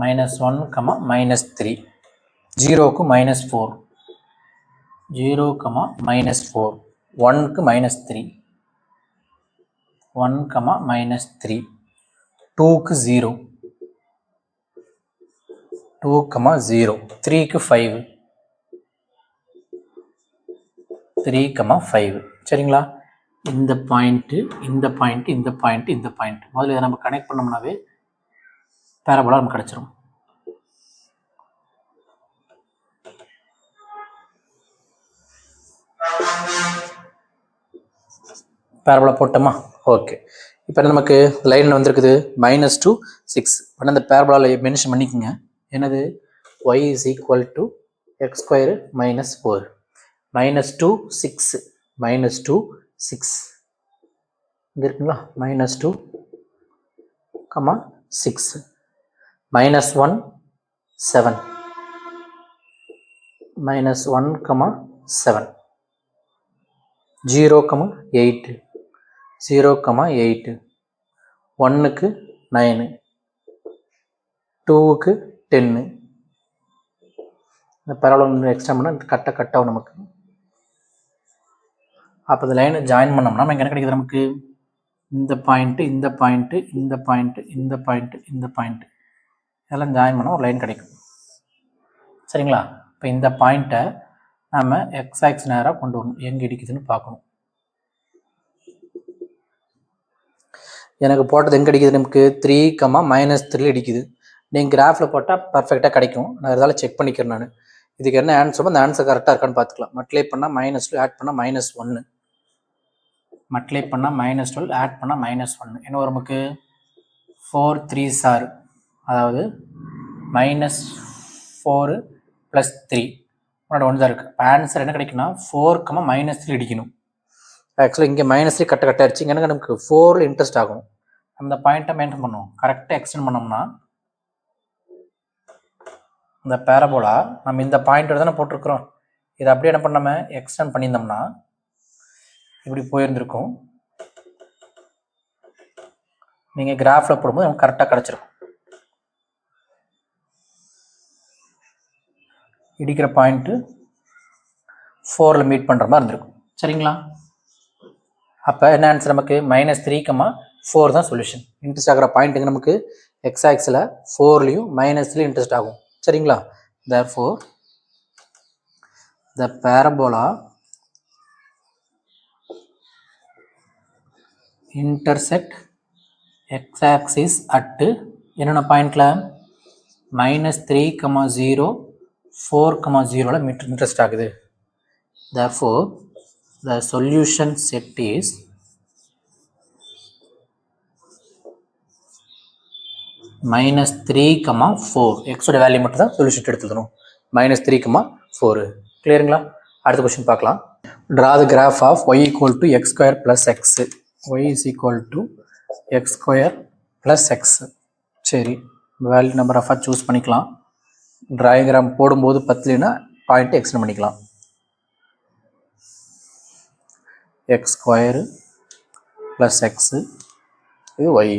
-1, -3 0க்கு -4 0, -4 1க்கு -3 1, -3. 2க்கு 0. 2, 0. 3க்கு 5. 3, 5. சரிங்களா? இந்த பாயிண்ட்டு, இந்த பாயிண்ட், இந்த பாயிண்ட், இந்த பாயிண்ட். முதல்ல இதை நம்ம கனெக்ட் பண்ணோம்னாவே பேரபோலா நமக்கு கிடைச்சிரும். பேரபோலா போட்டோமா? ஓகே. இப்போ நமக்கு லைனில் வந்துருக்குது -2, 6. ஆனால் அந்த பேரபோலாவில் மென்ஷன் பண்ணிக்கோங்க. என்னது? y is equal to x² - 4. -2, 6. -2, 6. இங்கே இருக்குங்களா? -2, 6. -1, 7. -1, 7. 0, 8. 0, 8. 1க்கு 9. 2க்கு 10. இந்த பரவலம் எக்ஸ்ட்ரா பண்ணால் கட்டாகும் நமக்கு. அப்போ இந்த லைனை ஜாயின் பண்ணோம்னா நமக்கு என்ன கிடைக்குது? நமக்கு இந்த பாயிண்ட்டு, இந்த பாயிண்ட்டு, இந்த பாயிண்ட்டு, இந்த பாயிண்ட்டு, இந்த பாயிண்ட்டு இதெல்லாம் ஜாயின் பண்ணால் ஒரு லைன் கிடைக்கும். சரிங்களா? இப்போ இந்த பாயிண்ட்டை நம்ம எக்ஸ் ஆக்ஸ் நேராக கொண்டு வரணும். எங்கே இடிக்குதுன்னு பார்க்கணும். எனக்கு போட்டது எங்கே அடிக்குது? நமக்கு 3, -3 அடிக்குது. நீங்கள் கிராஃபில் போட்டால் பர்ஃபெக்டாக கிடைக்கும். நான் இருந்தாலும் செக் பண்ணிக்கிறேன். நான் இதுக்கு என்ன ஆன்சரோ அந்த ஆன்சர் கரெக்டாக இருக்கான்னு பார்த்துக்கலாம். மல்டிப்ளை பண்ணால் -2, ஆட் பண்ணால் -1. மல்டிப்ளை பண்ணால் -12, ஆட் பண்ணால் -1. என்ன வரும் நமக்கு? 4 3s are, அதாவது -4 + 3. உன்னோட 1 தான் இருக்குது. ஆன்சர் என்ன கிடைக்குன்னா 4, -3 அடிக்கணும். ஆக்சுவலாக இங்கே -3 கட்டாகிடுச்சு. இங்கே எனக்கு 4 இன்ட்ரெஸ்ட் ஆகும். அந்த பாயிண்ட்டை மெயின்டைன் பண்ணுவோம். கரெக்டாக எக்ஸ்டெண்ட் பண்ணோம்னா இந்த பேரபோலா நம்ம இந்த பாயிண்டோட தானே போட்டிருக்கிறோம். இதை அப்படியே என்ன பண்ண நம்ம எக்ஸ்டெண்ட் பண்ணியிருந்தோம்னா இப்படி போயிருந்திருக்கும். நீங்கள் கிராஃபில் போடும்போது நமக்கு கரெக்டாக கிடச்சிருக்கும். இடிக்கிற பாயிண்ட்டு 4ல் மீட் பண்ணுற மாதிரி இருந்திருக்கும். சரிங்களா? அப்போ என்ன ஆன்சர்? நமக்கு -3, 4 தான் சொல்யூஷன். இன்ட்ரெஸ்ட் ஆகிற பாயிண்ட்டுங்க நமக்கு எக்ஸ் ஆக்ஸில் 4லையும் -3 இன்ட்ரெஸ்ட் ஆகும். சரிங்களா? therefore the parabola intersect x-axis at என்னென்ன பாயிண்ட்ல? -3, 0, 4, 0ல இன்ட்ரெஸ்ட் ஆகுது. therefore the solution set is -3, 4. எக்ஸோட வேல்யூ மட்டும் தான் சொல்யூஷன் எடுத்துக்கணும். -3, 4. கிளியருங்களா? அடுத்த கொஸ்டின் பார்க்கலாம். Draw the graph of y = x² + x. y = x² + x. சரி, வேல்யூ நம்பர் ஆஃபாக சூஸ் பண்ணிக்கலாம். டயக்ராம் போடும்போது பத்துலனா பாயிண்ட் எக்ஸ்டெண்ட் பண்ணிக்கலாம். x² + x, இது y.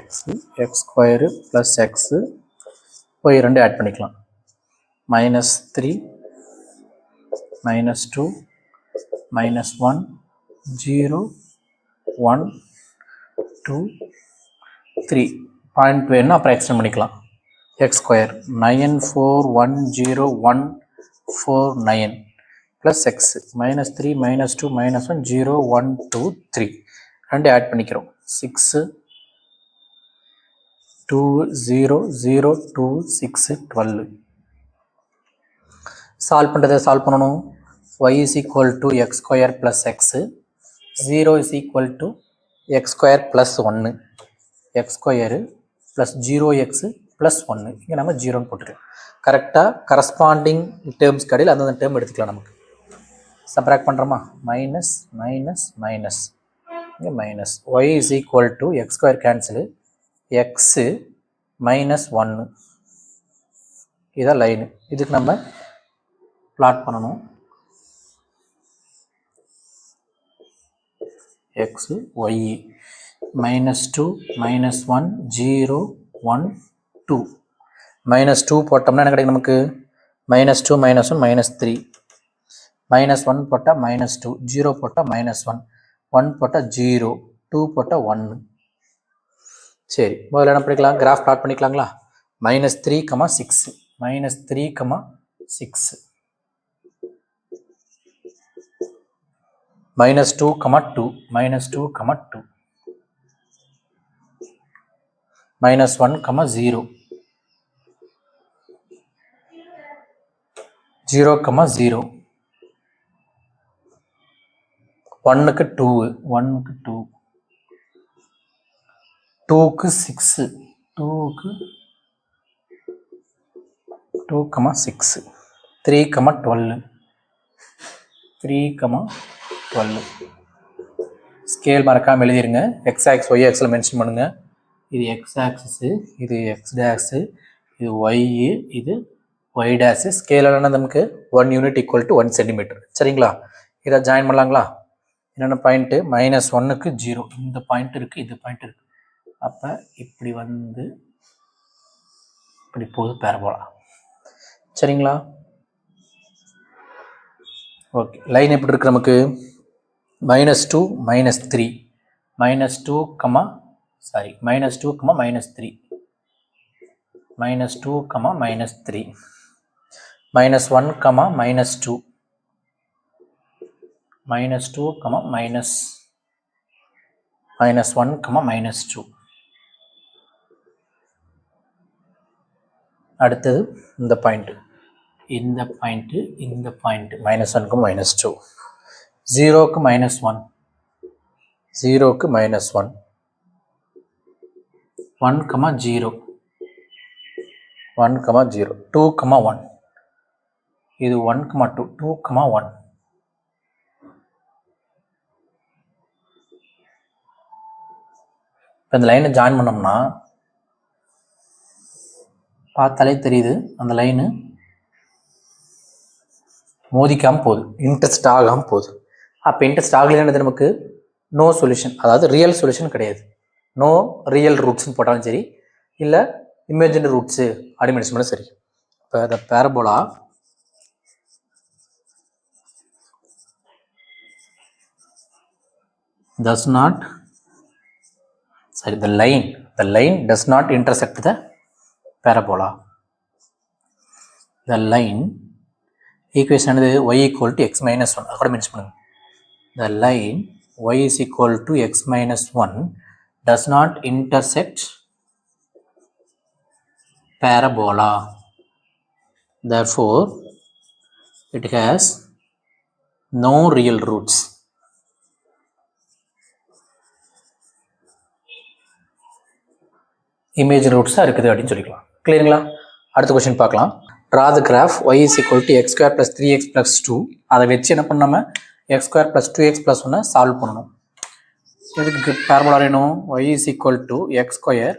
x² + x, y 2 add பண்ணிக்கலாம். -3, -2, -1, 0, 1, 2, 3. பாயிண்ட் வேணும் அப்புறம் எக்ஸ்டெண்ட் பண்ணிக்கலாம். x², 9, 4, 1, 0, 1, 4, 9 + x, -3, -2, -1, 0, 1, 2, 3 2 ஆட் பண்ணிக்கிறோம். 6, 2, 0, 0, 2, 6, 12. சால்வ் பண்ணுறதை சால்வ் பண்ணணும். y = x² + x, 0 = x² + 1, x² + 0x + 1. இங்கே நம்ம 0ன்னு போட்டுருக்கோம். கரெக்டாக கரஸ்பாண்டிங் டேர்ம்ஸ் கடையில் அந்தந்த டேர்ம் எடுத்துக்கலாம். நமக்கு சப்ராக்ட் பண்ணுறோமா? மைனஸ் மைனஸ் மைனஸ், இங்கே minus. y = x² cancel, x -1. இதான் லைனு. இதுக்கு நம்ம பிளாட் பண்ணணும். x, y, -2, -1, 0, 1, 2. -2 போட்டோம்னா என்ன கிடைக்கும் நமக்கு? -2, -1, -3. -1 போட்டால் -2, 0 போட்டால் -1. 1 போட்டால் 0, 2 போட்டால் 1. சரி, முதல்ல என்ன பண்ணிக்கலாம், கிராஃப் பிளாட் பண்ணிக்கலாங்களா? -3, 6, -3, 6, -2, 2, -2, 2, -1, 0, 0, 0, 1க்கு 2, 1க்கு 2, 2க்கு 6, 2க்கு 2, 6, 3, 12, 3, 12. ஸ்கேல் மறக்காமல் எழுதிருங்க. எக்ஸ் ஆக்ஸ் ஒய் ஆக்ஸில் மென்ஷன் பண்ணுங்க. இது எக்ஸ் ஆக்சிஸு, இது எக்ஸ் டேக்ஸு, இது ஒய், இது ஒய் டேஷு. ஸ்கேல் என்னென்னா நமக்கு 1 யூனிட் ஈக்குவல் டு 1 சென்டிமீட்டர். சரிங்களா? இதை ஜாயின் பண்ணலாங்களா? என்னென்ன பாயிண்ட்டு, -1க்கு 0, இந்த பாயிண்ட் இருக்குது, இது பாயிண்ட் இருக்குது. அப்போ இப்படி வந்து இப்படி போகுது பேரபோலா. சரிங்களா? ஓகே, லைன் எப்படி இருக்குது நமக்கு? -2, -3, -2, -2, -3, -2, -3, -1, -2, -1, -2. அடுத்தது இந்த பாயிண்ட்டு, இந்த பாயிண்ட்டு, இந்த பாயிண்ட்டு, -1க்கு -2, 0க்கு -1, 0க்கு -1, 1, 0, 1, 0, 2, 1, இது 1, 2, 2, 1. இப்போ இந்த லைனை ஜாயின் பண்ணோம்னா பார்த்தாலே தெரியுது, அந்த லைனு மோதிக்காமல் போகுது, இன்ட்ரெஸ்ட் ஆகாமல் போகுது. அப்போ இன்ட்ரெஸ்ட் ஆகலைன்றது நமக்கு நோ சொல்யூஷன், அதாவது ரியல் சொல்யூஷன் கிடையாது. நோ ரியல் ரூட்ஸ்ன்னு போட்டாலும் சரி, இல்லை இமேஜினரி ரூட்ஸு அப்படின்னு மென்ஷன் சரி. இப்போ the parabola does not, sorry, the line does not intersect the parabola. The line equation என்னது, y equal to x minus 1, அதை மென்ஷன் பண்ணுங்க. The line y is equal to x minus 1 does not intersect parabola. Therefore, it has no real roots. Imaginary ரூட்ஸாக இருக்குது அப்படின்னு சொல்லிக்கலாம். கிளியருங்களா? அடுத்த question பார்க்கலாம். Draw the graph y is equal to x square plus 3x plus 2. அதை வச்சு என்ன பண்ணாமல் x square plus 2x plus 1 solve பண்ணணும். எதுக்கு பேரபோலா வேணும்? y is equal to x square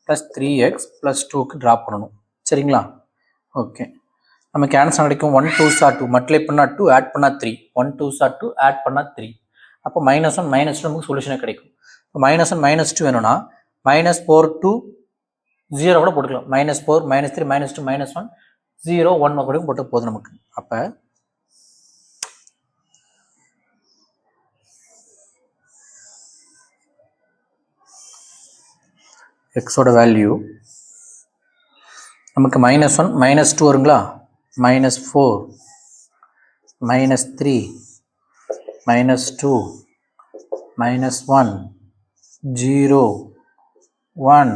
plus 3x plus 2க்கு ட்ரா பண்ணணும். சரிங்களா? ஓகே, நமக்கு ஆன்சர் கிடைக்கும் 1 2s are 2, மல்டிப்ளை பண்ணால் 2, ஆட் பண்ணால் 3, 1 2s are 2, ஆட் பண்ணால் 3. அப்போ -1 -2 நமக்கு சொல்யூஷனாக கிடைக்கும். இப்போ -1 -2 வேணும்னா -4 to 0 கூட போட்டுக்கலாம். -4 -3 -2 -1 0 1 கூட போட்டு போதும் நமக்கு. அப்போ எக்ஸோட வேல்யூ நமக்கு -1 -2 வருங்களா, -4 -3 -2 -1 0 1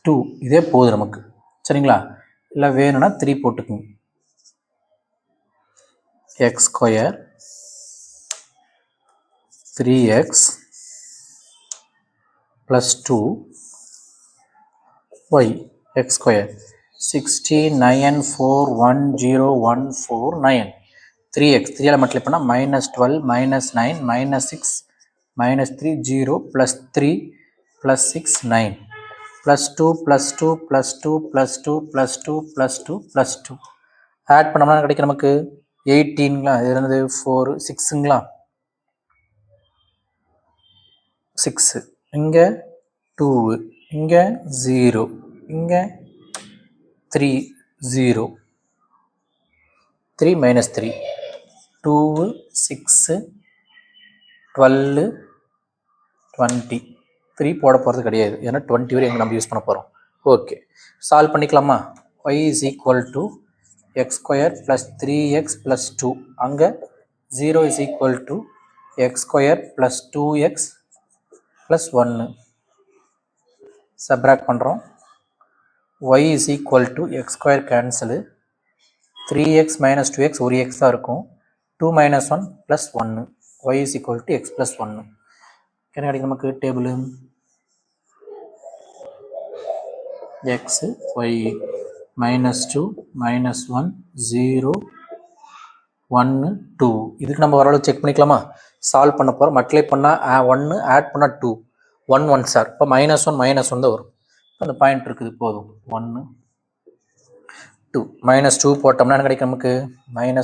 2 இதே போகுது நமக்கு. சரிங்களா? இல்லை வேணும்னா 3 போட்டுக்குங்க. x square 3x plus 2 y x square 69,410,149. 3x 3 multiply பண்ணால் -12 -9 -6 -3 0 +3 +6 9 +2 +2 +2 +2 +2 +2 +2 ஆட் பண்ணோம்னா கிடைக்கும் நமக்கு 18ங்களா, இது என்னது 4 6ங்களா, 6, இங்கே 2, இங்கே 0, இங்கே 3 0, 3 -3 2 6 12 20 3 போட போகிறது கிடையாது, ஏன்னா 20 வரை எங்கே நம்ம யூஸ் பண்ண போகிறோம். ஓகே, சால்வ் பண்ணிக்கலாமா? y is equal to x square plus 3x plus 2, அங்கே 0 is equal to x square plus 2x plus 1. Subtract பண்ணுறோம். y is equal to x square cancel, 3x minus 2x ஒரு x தான் இருக்கும், 2 minus 1 plus 1, y is equal to x plus 1. என்ன கிடைக்கும் நமக்கு table? x y minus 2 minus 1 0 1 2. இதுக்கு நம்ம ஓரளவு செக் பண்ணிக்கலாமா? சால்வ் பண்ண போகிறோம். மல்டிப்ளை பண்ணால் 1, ஆட் பண்ணால் 2, 1 1 சார், இப்போ -1 -1 தான் வரும். அந்த பாயிண்ட் இருக்குது, போதும். 1 2 -2 போட்டோம்னா என்ன கிடைக்கும் நமக்கு? -1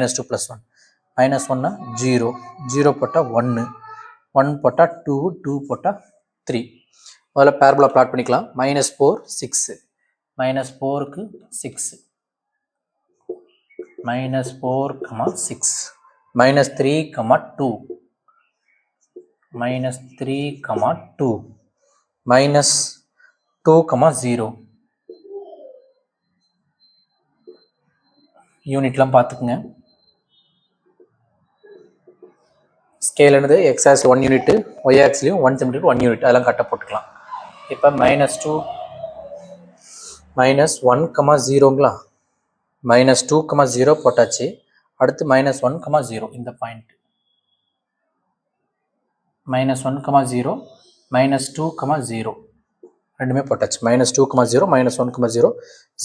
-2 + 1, -1 0, 0 போட்டால் 1, 1 போட்டால் 2, 2 போட்டால் 3. முதல்ல பேரபோலா பிளாட் பண்ணிக்கலாம். -4 6, -4க்கு 6, -4, -6, -3, -2, -3, -2, -2, 0. யூனிட்லாம் பார்த்துக்குங்க. ஸ்கேல் என்னது? எக்ஸ் ஆக்ஸ் 1 யூனிட்டு, ஒய் ஆக்ஸ்லையும் 1 சென்டிமீட்டர் 1 யூனிட், அதெல்லாம் கட்ட போட்டுக்கலாம். இப்போ -2 -1, 0ங்களா, -2, 0 போட்டாச்சு. அடுத்து -1, 0 இந்த பாயிண்ட், -1, 0, -2, 0 ரெண்டுமே போட்டாச்சு. -2, 0, -1, 0,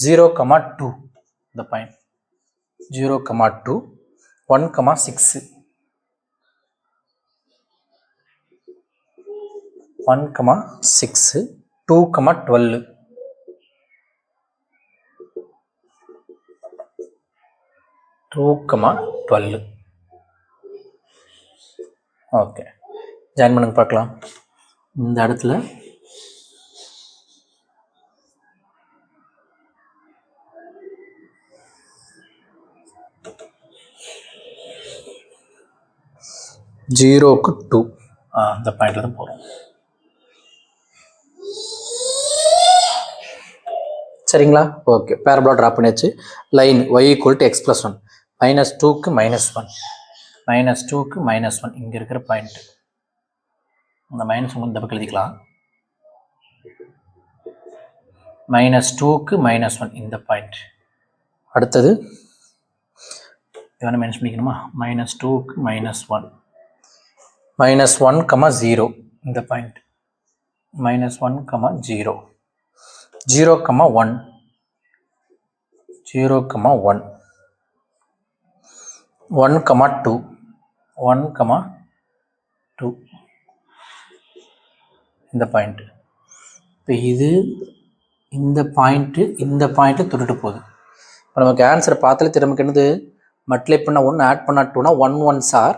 0, 2 இந்த பாயிண்ட், 0, 2, 1, 6, 1, 6, 2, 12, 2, 12. ஓகே, ஜாயின் பண்ணுங்க பார்க்கலாம். இந்த இடத்துல ஜீரோக்கு 2, இந்த பாயிண்ட்ல தான் போகிறோம். சரிங்களா? ஓகே, பேரபோலா ட்ரா பண்ணியாச்சு. லைன் y = x + 1, -2க்கு -1, -2க்கு -1 இங்கே இருக்கிற பாயிண்ட். அந்த -1 இந்த பக்கம் எழுதிக்கலாம். -2க்கு -1 இந்த பாயிண்ட். அடுத்தது இதை மென்ஷன் பண்ணிக்கணுமா? -2க்கு -1, -1, 0 இந்த பாயிண்ட், -1, 0, 0, 1, 0, 1, 1, 2, 1, 2 இந்த பாயிண்ட். இப்போ இது இந்த பாயிண்ட்டு தொட்டுட்டு போகுது. இப்போ நமக்கு ஆன்சரை பார்த்தாலே நமக்கு என்னது? மல்டிப்ளை பண்ணால் 1, ஆட் பண்ணால் 2னா 1 1 சார்,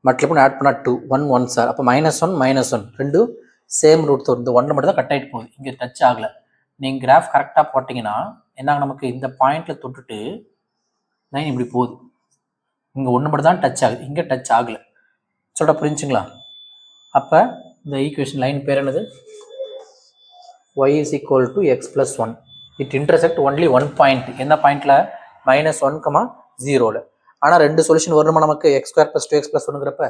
மல்டிப்ளை பண்ண ஆட் பண்ணால் 2, 1 1 சார். அப்போ -1 -1 ரெண்டும் சேம் ரூட் தான். இந்த 1 மட்டும் தான் கட் ஆகிட்டு போகுது, இங்கே டச் ஆகலை. நீங்கள் கிராஃப் கரெக்டாக போட்டிங்கன்னா என்ன நமக்கு இந்த பாயிண்டில் தொட்டுட்டு லைன் இப்படி போகுது. இங்கே 1 மட்டும் தான் டச் ஆகுது, இங்கே டச் ஆகலை. சொல்கிற புரிஞ்சுங்களா? அப்போ இந்த ஈக்குவேஷன் லைன் பேர் என்னது? y is equal to x plus 1. It intersect only one point. என்ன பாயிண்டில்? -1, 0ல. ஆனால் ரெண்டு சொல்யூஷன் வரணுமா நமக்கு? x² + 2x + 1ங்கிறப்ப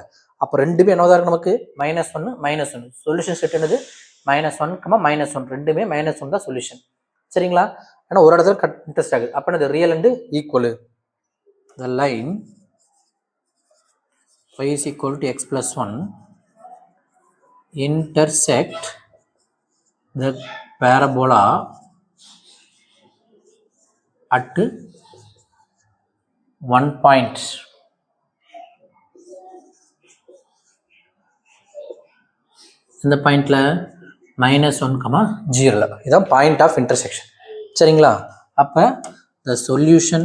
அப்போ ரெண்டுமே என்னதான் இருக்கு நமக்கு? -1 -1. சொல்யூஷன் செட் என்னது? -1, -1 ரெண்டுமே -1 தான் சொல்யூஷன். சரிங்களா? ஆனால் ஒரு இடத்துல இன்ட்ரெஸ்ட் ஆகுது. அப்போ அது real and equal. The line y is equal to x plus 1 intersect the parabola at one point. இந்த பாயிண்ட்ல -1, 0ல இதான் பாயிண்ட் ஆஃப் இன்டர்செக்ஷன். சரிங்களா? அப்போ the solution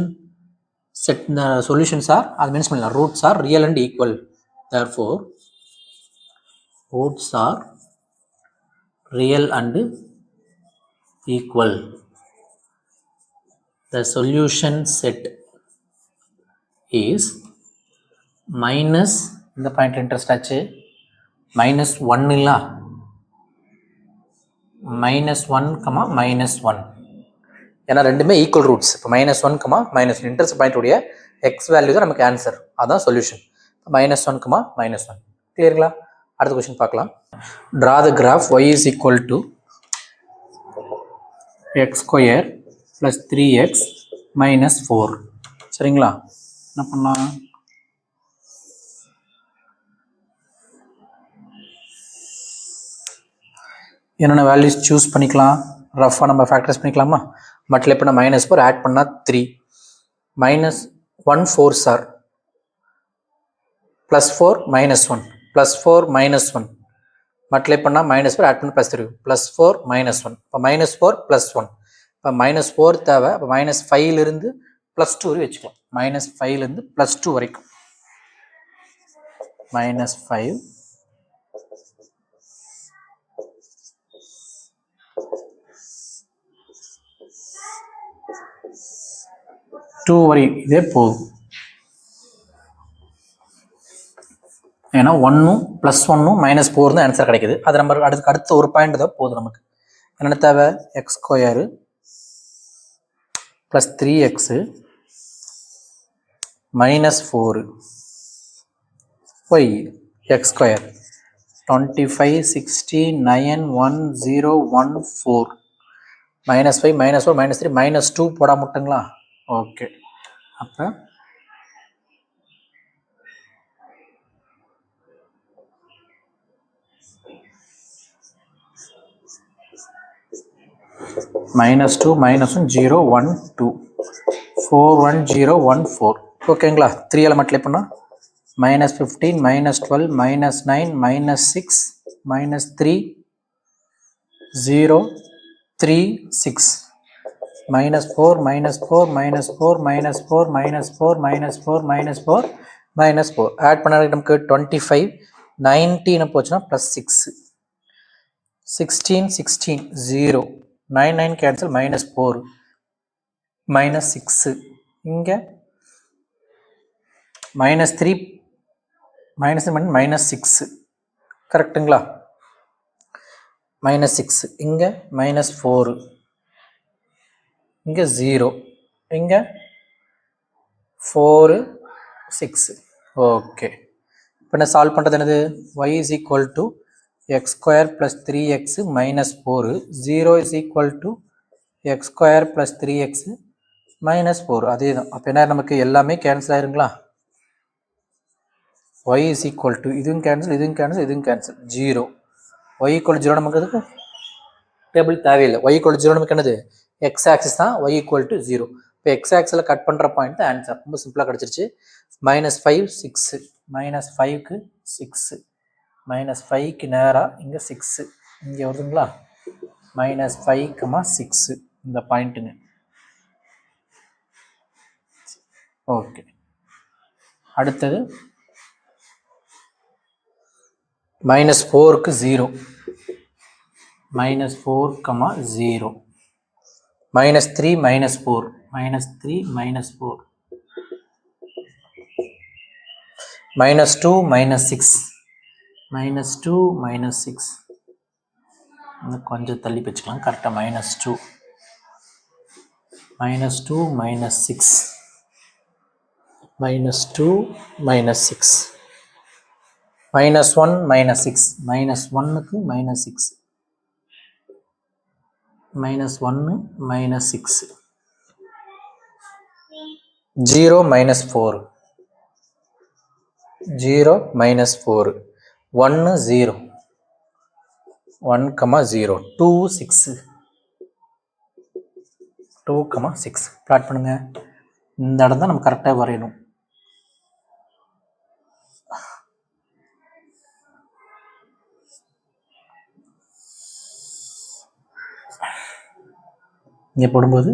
set, the solutions are, அது மென்ஷன் பண்ணலாம், roots are real and equal. Therefore roots are real and equal. The solution set is -1, இந்த பாயிண்ட்ல interest ஆச்சு -1 இல்ல -1, -1 ஏன்னா ரெண்டுமே ஈக்குவல் ரூட்ஸ். இப்போ -1, -1 இன்ட்ரெஸ்ட் பாயிண்ட் உடைய எக்ஸ் வேல்யூ தான் நமக்கு ஆன்சர், அதான் சொல்யூஷன். -1, -1 கிளியருங்களா? அடுத்த கொஸ்டின் பார்க்கலாம். Draw the graph y is equal to x² + 3x - 4. சரிங்களா? என்ன பண்ணலாம்? என்னென்ன வேல்யூஸ் சூஸ் பண்ணிக்கலாம்? ரஃபாக நம்ம ஃபேக்டரைஸ் பண்ணிக்கலாமா? மட்டில் இப்போ நான் -4 ஆட் பண்ணால் 3 -1 4s are +4 -1 +4 -1 மட்டில் பண்ணால் -4 ஆட் பண்ண +3 +4 -1 இப்போ -4 +1 இப்போ -4 தேவை. இப்போ -5லிருந்து +2 வரை வச்சுக்கலாம். -5லேருந்து +2 வரைக்கும் -5 2 வரை இதே போதும். ஏன்னா 1ம் +1ம் -4 தான் ஆன்சர் கிடைக்குது. அது நம்ம அடுத்த ஒரு பாயிண்ட் தான் போதும் நமக்கு. என்னென்ன தேவை? x² + 3x -4 y x² 25 60 9 1 0 1 4 -5 -4 -3 -2 போட முட்டுங்களா? ஓகே. அப்போ -2 -1 0 1 2 4 1 0 1 4 ஓகேங்களா? 3ஆல் மல்டிப்ளை பண்ணால் -15 -12 -9 -6 -3 0 3 6 -4 -4 -4 -4 -4 -4 -4 ஆட் பண்ண நமக்கு 25 19 போச்சுன்னா +6 16 16 0 9 9 கேன்சல் -4 -6 இங்கே -3 -6 கரெக்டுங்களா? -6 இங்கே -4 இங்கே 0 இங்கே 4 6 ஓகே. இப்போ என்ன சால்வ் பண்ணுறது? என்னது? y is equal to x² + 3x -4 0 is equal to x² + 3x -4 அதே தான். அப்போ என்ன நமக்கு எல்லாமே கேன்சல் ஆயிருங்களா? y is equal to இதுவும் கேன்சல் இதுவும் கேன்சல் இதுவும் கேன்சல் 0 y equal to 0 நமக்கு எதுக்கு டேபிள் தேவையில்லை. y equal to 0 நமக்கு என்னது? x ஆக்சிஸ் தான் y equal to 0. இப்போ x ஆக்சிஸில் கட் பண்ணுற பாயிண்ட் தான் ஆன்சர். ரொம்ப சிம்பிளாக கிடச்சிருச்சு. -5 6 -5க்கு 6 -5க்கு நேராக இங்கே 6 இங்கே வருதுங்களா? -5, 6 இந்த பாயிண்ட்டுங்க. ஓகே. அடுத்தது -4க்கு 0 -4, 0 -3 -4 -3 -4 -2 -6 -2 -6 கொஞ்சம் தள்ளி வச்சுக்கலாம். கரெக்டாக -2 -2 -6 -2 -6 -1 -6 -1க்கு -6 -1 -6 0 -4 0 -4 1 0 1, 0 2 6 2, 6 பிளாட் பண்ணுங்க. இந்த இடம் தான் நம்ம கரெக்டாக வரையணும். இங்கே போடும்போது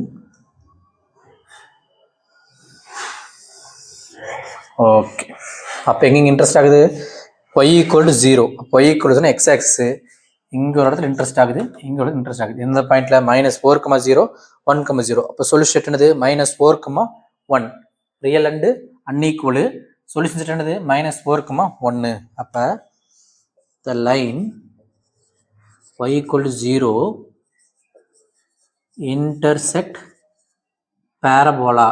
ஓகே. அப்போ எங்கே இன்ட்ரெஸ்ட் ஆகுது? y equal to 0. அப்போ y equal to x axis இங்கே ஒரு இடத்துல இன்ட்ரெஸ்ட் ஆகுது, இங்கே ஒரு இன்ட்ரெஸ்ட் ஆகுது. இந்த பாயிண்ட்ல -4, 0 1, 0. அப்போ சொல்யூஷன் என்னது? -4, 1 ரியல் அண்டு அன்ஈக்குவலு சொல்யூஷன் செட் என்னது -4, 1. அப்போ the line y equal to 0 intersect parabola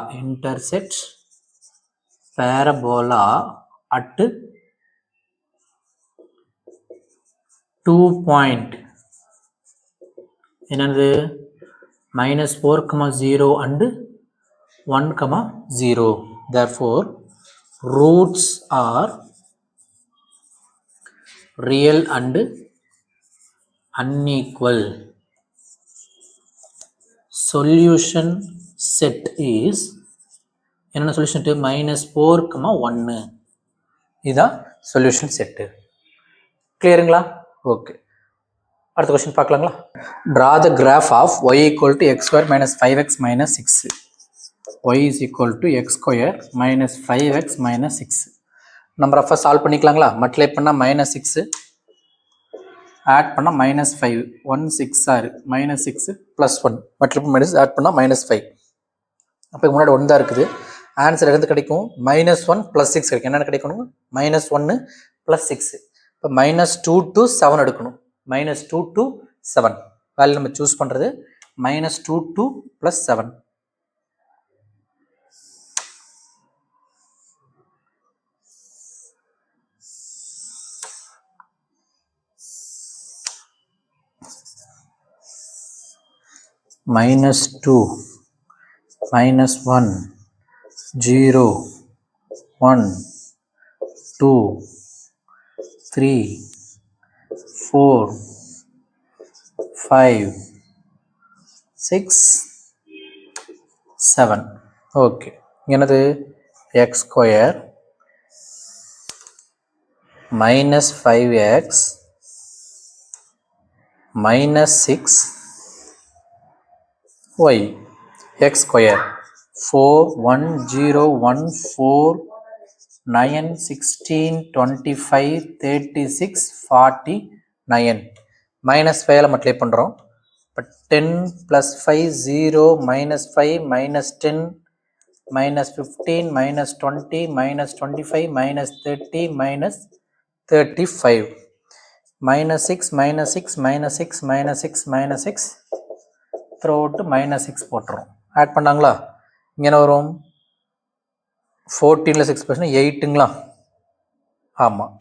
at 2 point என்னது -4, 0 and 1, 0. Therefore roots are real and unequal. Solution set is என்ன சொல்யூஷன் -4, 1. இதுதான் சொல்யூஷன் செட்டு. கிளியருங்களா? ஓகே, அடுத்த question பார்க்கலாங்களா? Draw the graph of y equal to x square minus 5x minus 6. y is equal to x square minus 5x minus 6. நம்ம ரஃபாக solve பண்ணிக்கலாங்களா? Multiply பண்ணால் -6, add பண்ணால் -5, 1 6 ஆறு, -6 + 1, multiply minus add பண்ணால் -5. அப்போ முன்னாடி 1 தான் இருக்குது. ஆன்சர் எது கிடைக்கும்? -1 + 6 கிடைக்கும். என்னென்ன கிடைக்கணும்? -1 + 6. இப்போ -2 to 7 எடுக்கணும். -2 to 7 வேல்யூ நம்ம சூஸ் பண்ணுறது -2 to +7. -2, -1, 0, 1, 2, 3, 4, 5, 6, 7. ஓகே, என்னது? x square -5x -6 y. x square 4, 1, 0, 1, 4, 9, 16, 25, 36, 49. -5 multiply பண்ணுறோம். இப்போ 10 + 5 0, -5, -10, -15, -20, -25, -30, -35. -6, -6, -6, -6, -6 throughout -6 போட்டுரும். ஆட் பண்ணாங்களா? இங்கே என்ன வரும்? 14ல் 6 + 8ங்களா? ஆமாம்.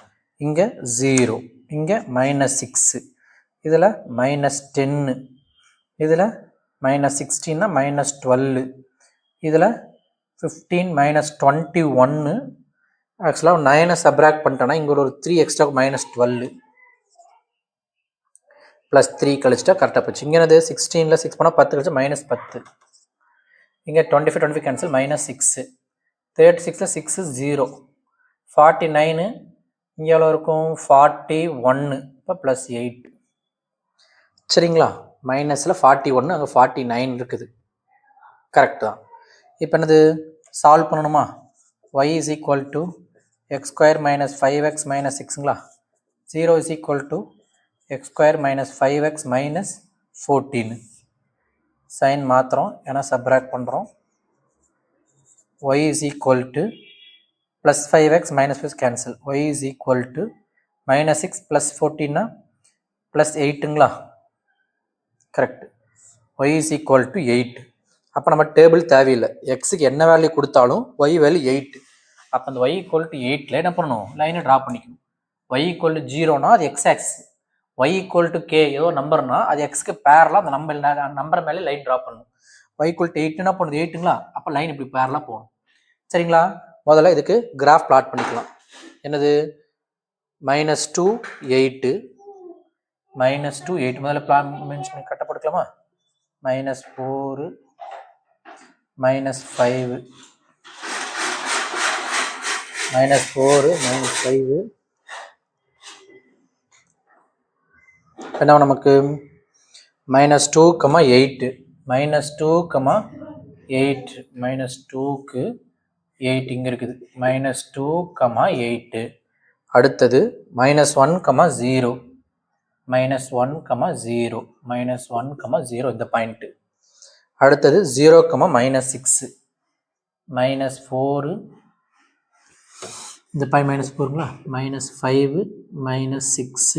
இங்கே 0, இங்கே -6, இதில் -10, இதில் -16னா -12, இதில் 15 -21. ஆக்சுவலாக 9 சப்ராக்ட் பண்ணிட்டோன்னா இங்கே ஒரு 3 எக்ஸ்ட்ரா -12 +3 கழிச்சிட்டா கரெக்டாக போச்சு. இங்கே என்னது? 16ல் 6 பண்ணால் 10 கழிச்சா -10. இங்கே 25 கேன்சல் -6. 36ல் 6 0. 49 இங்கே எவ்வளோ இருக்கும்? 41. இப்போ +8. சரிங்களா? மைனஸில் 41, அங்கே 49 இருக்குது. கரெக்ட் தான். இப்போ என்னது? சால்வ் பண்ணணுமா? y is equal to x square minus 5x minus 6ங்களா? 0 is equal to x square minus 5x minus 14. Sign மாத்திரம், ஏன்னா சப்ராக்ட் பண்ணுறோம். y is equal to plus 5x minus 5 cancel. y is equal to -6 plus 14 plus 8ங்களா? Correct. y is equal to 8. அப்போ நம்ம table தேவையில்லை. எக்ஸுக்கு என்ன value கொடுத்தாலும் y வேல்யூ 8. அப்போ அந்த y equal to 8ல என்ன பண்ணணும்? லைனை ட்ரா பண்ணிக்கணும். y equal to 0னா அது x axis. y equal to k ஏதோ நம்பர்னா அது எக்ஸ்க்கு பேரலாக அந்த நம்பர் மேலே லைன் ட்ரா பண்ணணும். y equal to 8 என்ன பண்ணுது? 8ங்களா? அப்போ லைன் இப்படி பேரலாக போகணும். சரிங்களா? முதல்ல இதுக்கு கிராஃப் பிளாட் பண்ணிக்கலாம். என்னது? -2 8 -2 8 முதல்ல பிளான் மென்ஷன் பண்ணி கரெக்டாக போட்டுக்கலாமா? -4 -5 -4 -5 என்ன நமக்கு? -2, 8 -2, 8 -2க்கு 8 இங்கே இருக்குது. -2, 8. அடுத்தது -1, 0 -1, 0 -1, 0 இந்த பாயிண்ட்டு. அடுத்தது 0, -6 -4 இந்த பாயிண்ட் மைனஸ் போருங்களா, -5 -6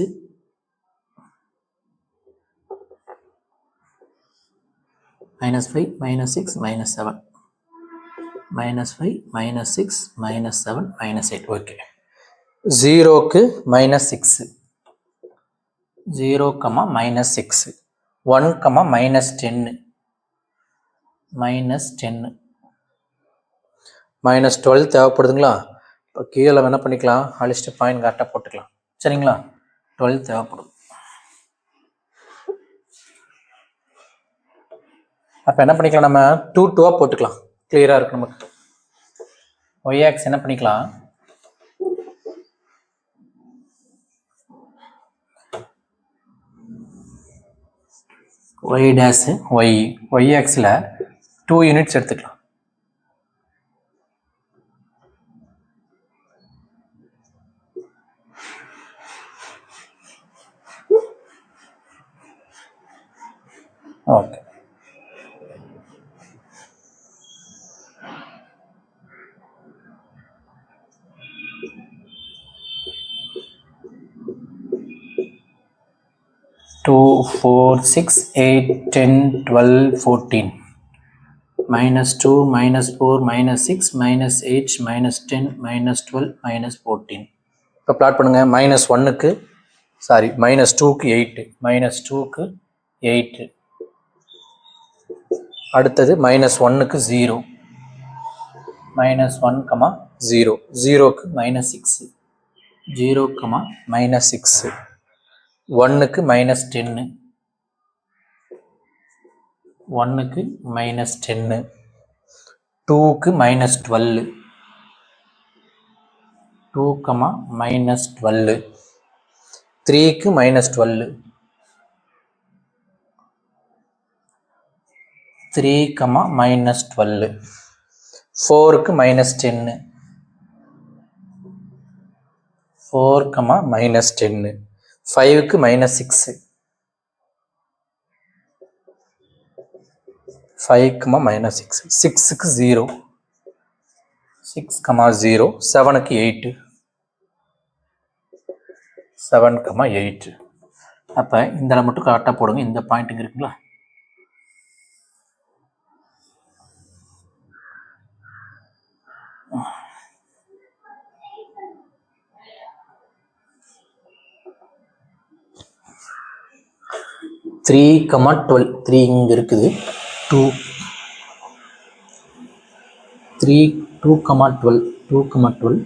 -5 -6 -7 -5 -6 -7 -8. ஓகே, 0க்கு -6, 0, -6, 1, -10, -12 தேவைப்படுதுங்களா? இப்போ கீழே என்ன பண்ணிக்கலாம், அழிச்சிட்டு பாயிண்ட் கரெக்டாக போட்டுக்கலாம். சரிங்களா, 12 தேவைப்படும். அப்போ என்ன பண்ணிக்கலாம், நம்ம 2 2 போட்டுக்கலாம். கிளியராக இருக்கு நமக்கு. ஒய் ஆக்ஸ் என்ன பண்ணிக்கலாம், ஒய் டேஸ் ஒய் ஆக்ஸில் 2 யூனிட்ஸ் எடுத்துக்கலாம். ஓகே, -2, 4, 6, 8, 10, 12, 14, -2, -4, -6, -8, -10, -12, -14. இப்போ பிளாட் பண்ணுங்க. -1க்கு சாரி -2க்கு 8, -2க்கு 8, அடுத்தது -1க்கு 0, -1, 0, 0க்கு -6, 0, -6, 1க்கு -10, 1க்கு -10, 2க்கு -12, 2, -12, 3க்கு -12, 3, -12, 4க்கு -10, 4, -10, 5க்கு -6, 5, -6, 6க்கு 0, 6, 0, 7க்கு 8, 7, 8. அப்போ இந்த மட்டும் கரெக்டாக போடுங்க. இந்த பாயிண்ட் இங்கே இருக்குங்களா, த்ரீ, 12, 3 இங்கே இருக்குது, 2, 3, 2, 12, 2, 12,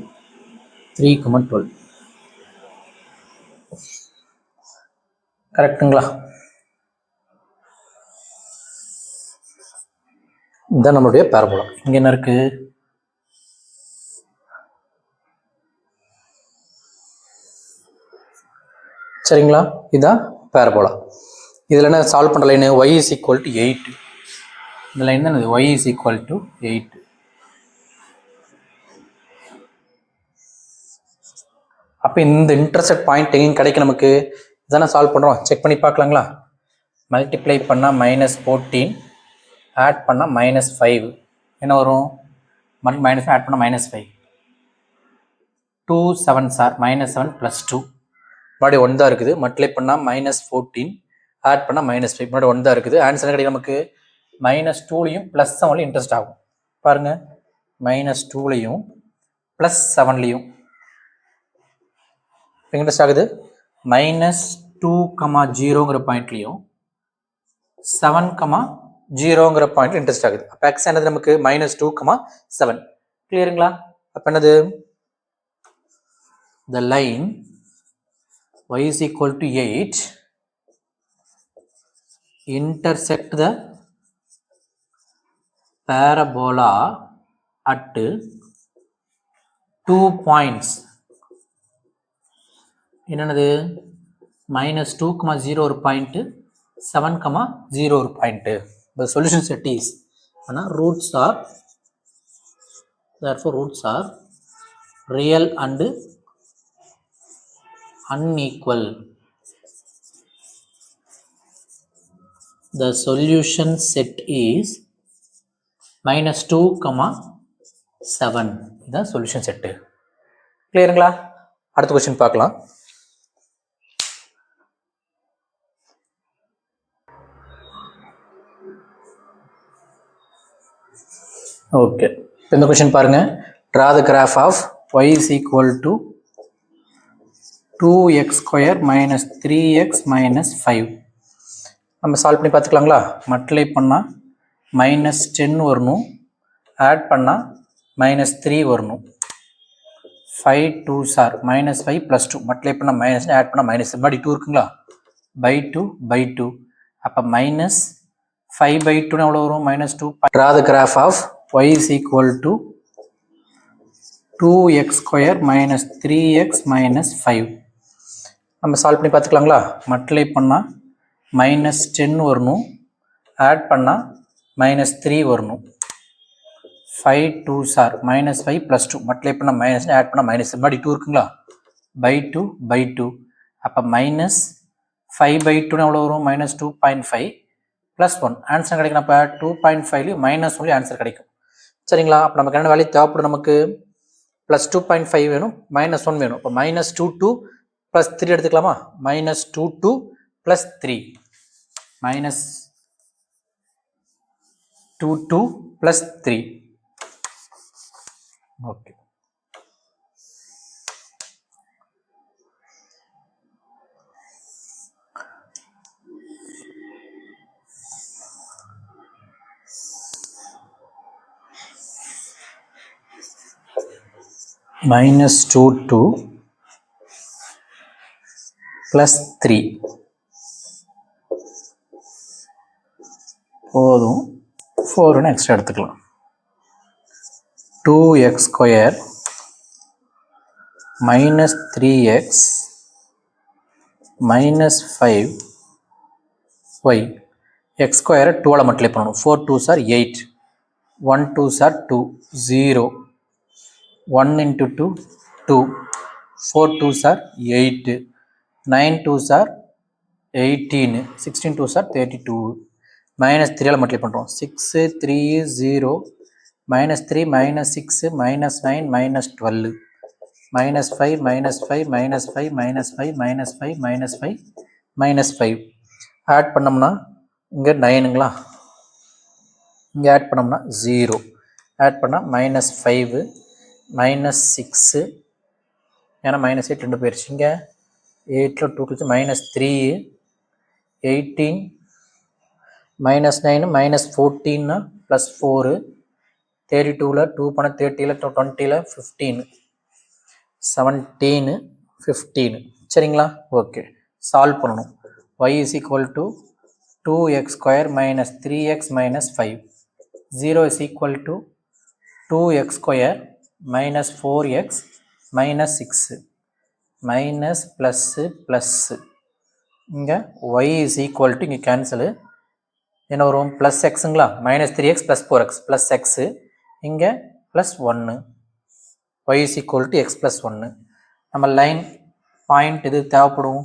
3, 12. கரெக்டுங்களா? இதுதான் நம்மளுடைய பேரபோலா. இங்கே என்ன இருக்கு, சரிங்களா, இதுதான் பேரபோலா. இதில் என்ன சால்வ் பண்ணுற line, y is equal to 8. இந்த லைன் தான் y is equal to 8. அப்போ இந்த இன்டர்செக்ட் பாயிண்ட் எங்கேயும் கிடைக்கும் நமக்கு. இதானே சால்வ் பண்ணுறோம், செக் பண்ணி பார்க்கலாங்களா. மல்டிப்ளை பண்ணால் -14, ஆட் பண்ணால் -5, என்ன வரும், மைனஸ் ஆட் பண்ணால் -5, 2 7 சார் -7 + 2, முன்னாடி 1 தான் இருக்குது. மல்டிப்ளை பண்ணால் -14, ஆட் பண்ணால் -5, முன்னாடி 1 தான் இருக்குது. ஆன்சர் கிடைக்கும் நமக்கு -2லையும் +7லையும் இன்ட்ரெஸ்ட் ஆகும். பாருங்கள், -2லையும் +7லையும் இன்ட்ரெஸ்ட் ஆகுது. -2, 0ங்கிற பாயிண்ட்லையும் 7, 0ங்கிற பாயிண்ட்ல இன்ட்ரெஸ்ட் ஆகுது. அப்போ எக்ஸ் என்னது நமக்கு -2, 7. கிளியருங்களா? அப்போ என்னது, the line y is equal to 8 intersect the parabola at 2 points. என்னது, -2, 0 ஒரு பாயிண்ட், 7, 0 ஒரு point. The solution set is, roots are, therefore roots are real and unequal. The solution set is -2, 7. The solution set. கிளியருங்களா? அடுத்த question பார்க்கலாம். Okay, இந்த question பாருங்க. Draw the graph of y is equal to 2x square minus 3x minus 5. நம்ம solve பண்ணி பார்த்துக்கலாங்களா? Multiply பண்ணால் -10 வரணும், add பண்ணால் -3 வரணும். 5 2s are -5 + 2. மல்டிப்ளை பண்ணால் மைனஸ், ஆட் பண்ணால் மைனஸ். முன்னாடி 2 இருக்குங்களா? /2 அப்போ -5/2 எவ்வளோ வரும்? -2. Draw the graph of y is equal to 2x square minus 3x minus 5. நம்ம சால்வ் பண்ணி பார்த்துக்கலாங்களா? மல்டிப்ளை பண்ணால் -10 வரணும், ஆட் பண்ணால் -3 வரணும். 5 2s are -5 + 2. மல்டிப்ளை பண்ணால் மைனஸ், ஆட் பண்ணால் மைனஸ். முன்னாடி 2 இருக்குங்களா? /2 அப்போ -5/2 எவ்வளோ வரும்? -2.5 + 1. ஆன்சர் கிடைக்கும். அப்போ 2.5 -1 ஆன்சர் கிடைக்கும். சரிங்களா? அப்போ நமக்கு என்ன வேல்யூ தேவைப்படும்? நமக்கு +2.5 வேணும், -1 வேணும். இப்போ -22 + 3 எடுத்துக்கலாமா? -22 + 3 -22 + 3. ஓகே, -22 + 3 போதும். 4 எக்ஸ்ட்ரா எடுத்துக்கலாம். 2x square minus 3x minus 5y. x square 2 multiply பண்ணணும். 4 2s are 8, 1 2s are 2, 0, 1 into 2 2, 4 2s are 8, 9 2s are 18, 16 2s are 32. -3 multiply பண்ணுறோம். 6 3 0, -3 -6 -9 -12, -5 -5 -5 -5 -5 -5 ஆட் பண்ணோம்னா இங்கே 9ங்களா? இங்கே ஆட் பண்ணோம்னா 0, ஆட் பண்ணால் -5 -6, ஏன்னா -8 2 போயிடுச்சு. இங்கே 8ல் 2 கழிச்சு -3, 18, -9 -14 +4, 32ல் 2 பண்ண 30ல் 20ல் 15, 17 15. சரிங்களா? ஓகே, சால்வ் பண்ணணும். y is equal to 2x square minus 3x minus 5. 0 is equal to 2x square minus 4x minus 6 minus plus plus. இங்கே y is equal to, இங்கே கேன்சலு, என்ன வரும்? Plus எக்ஸுங்களா? -3x + 4x plus x, இங்கே +1. y is equal to x + 1. நம்ம line point இது தேவைப்படும்.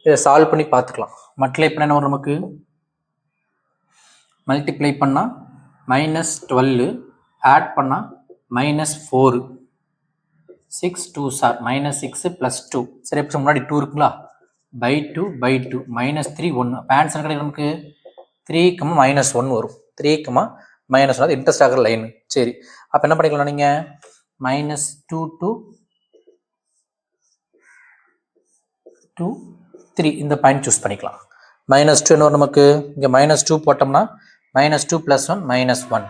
இதை solve பண்ணி பார்த்துக்கலாம். மல்டிப்ளை பண்ண என்ன வரும்? நமக்கு மல்டிப்ளை பண்ணால் -12, ஆட் பண்ணால் -4, 6 2s are -6 + 2. சரி, இப்போ முன்னாடி 2 இருக்குங்களா? /2 -3 1. அப்போ ஆன்சர் கிடைக்கும் நமக்கு 3, -1 வரும். 3, -1 அது இன்ட்ரெஸ்ட் ஆகிற லைன். சரி, அப்போ என்ன பண்ணிக்கலாம்? நீங்கள் -2 to 3 இந்த பாயிண்ட் சூஸ் பண்ணிக்கலாம். -2 என்ன வரும் நமக்கு? இங்கே -2 போட்டோம்னா -2 + 1 -1.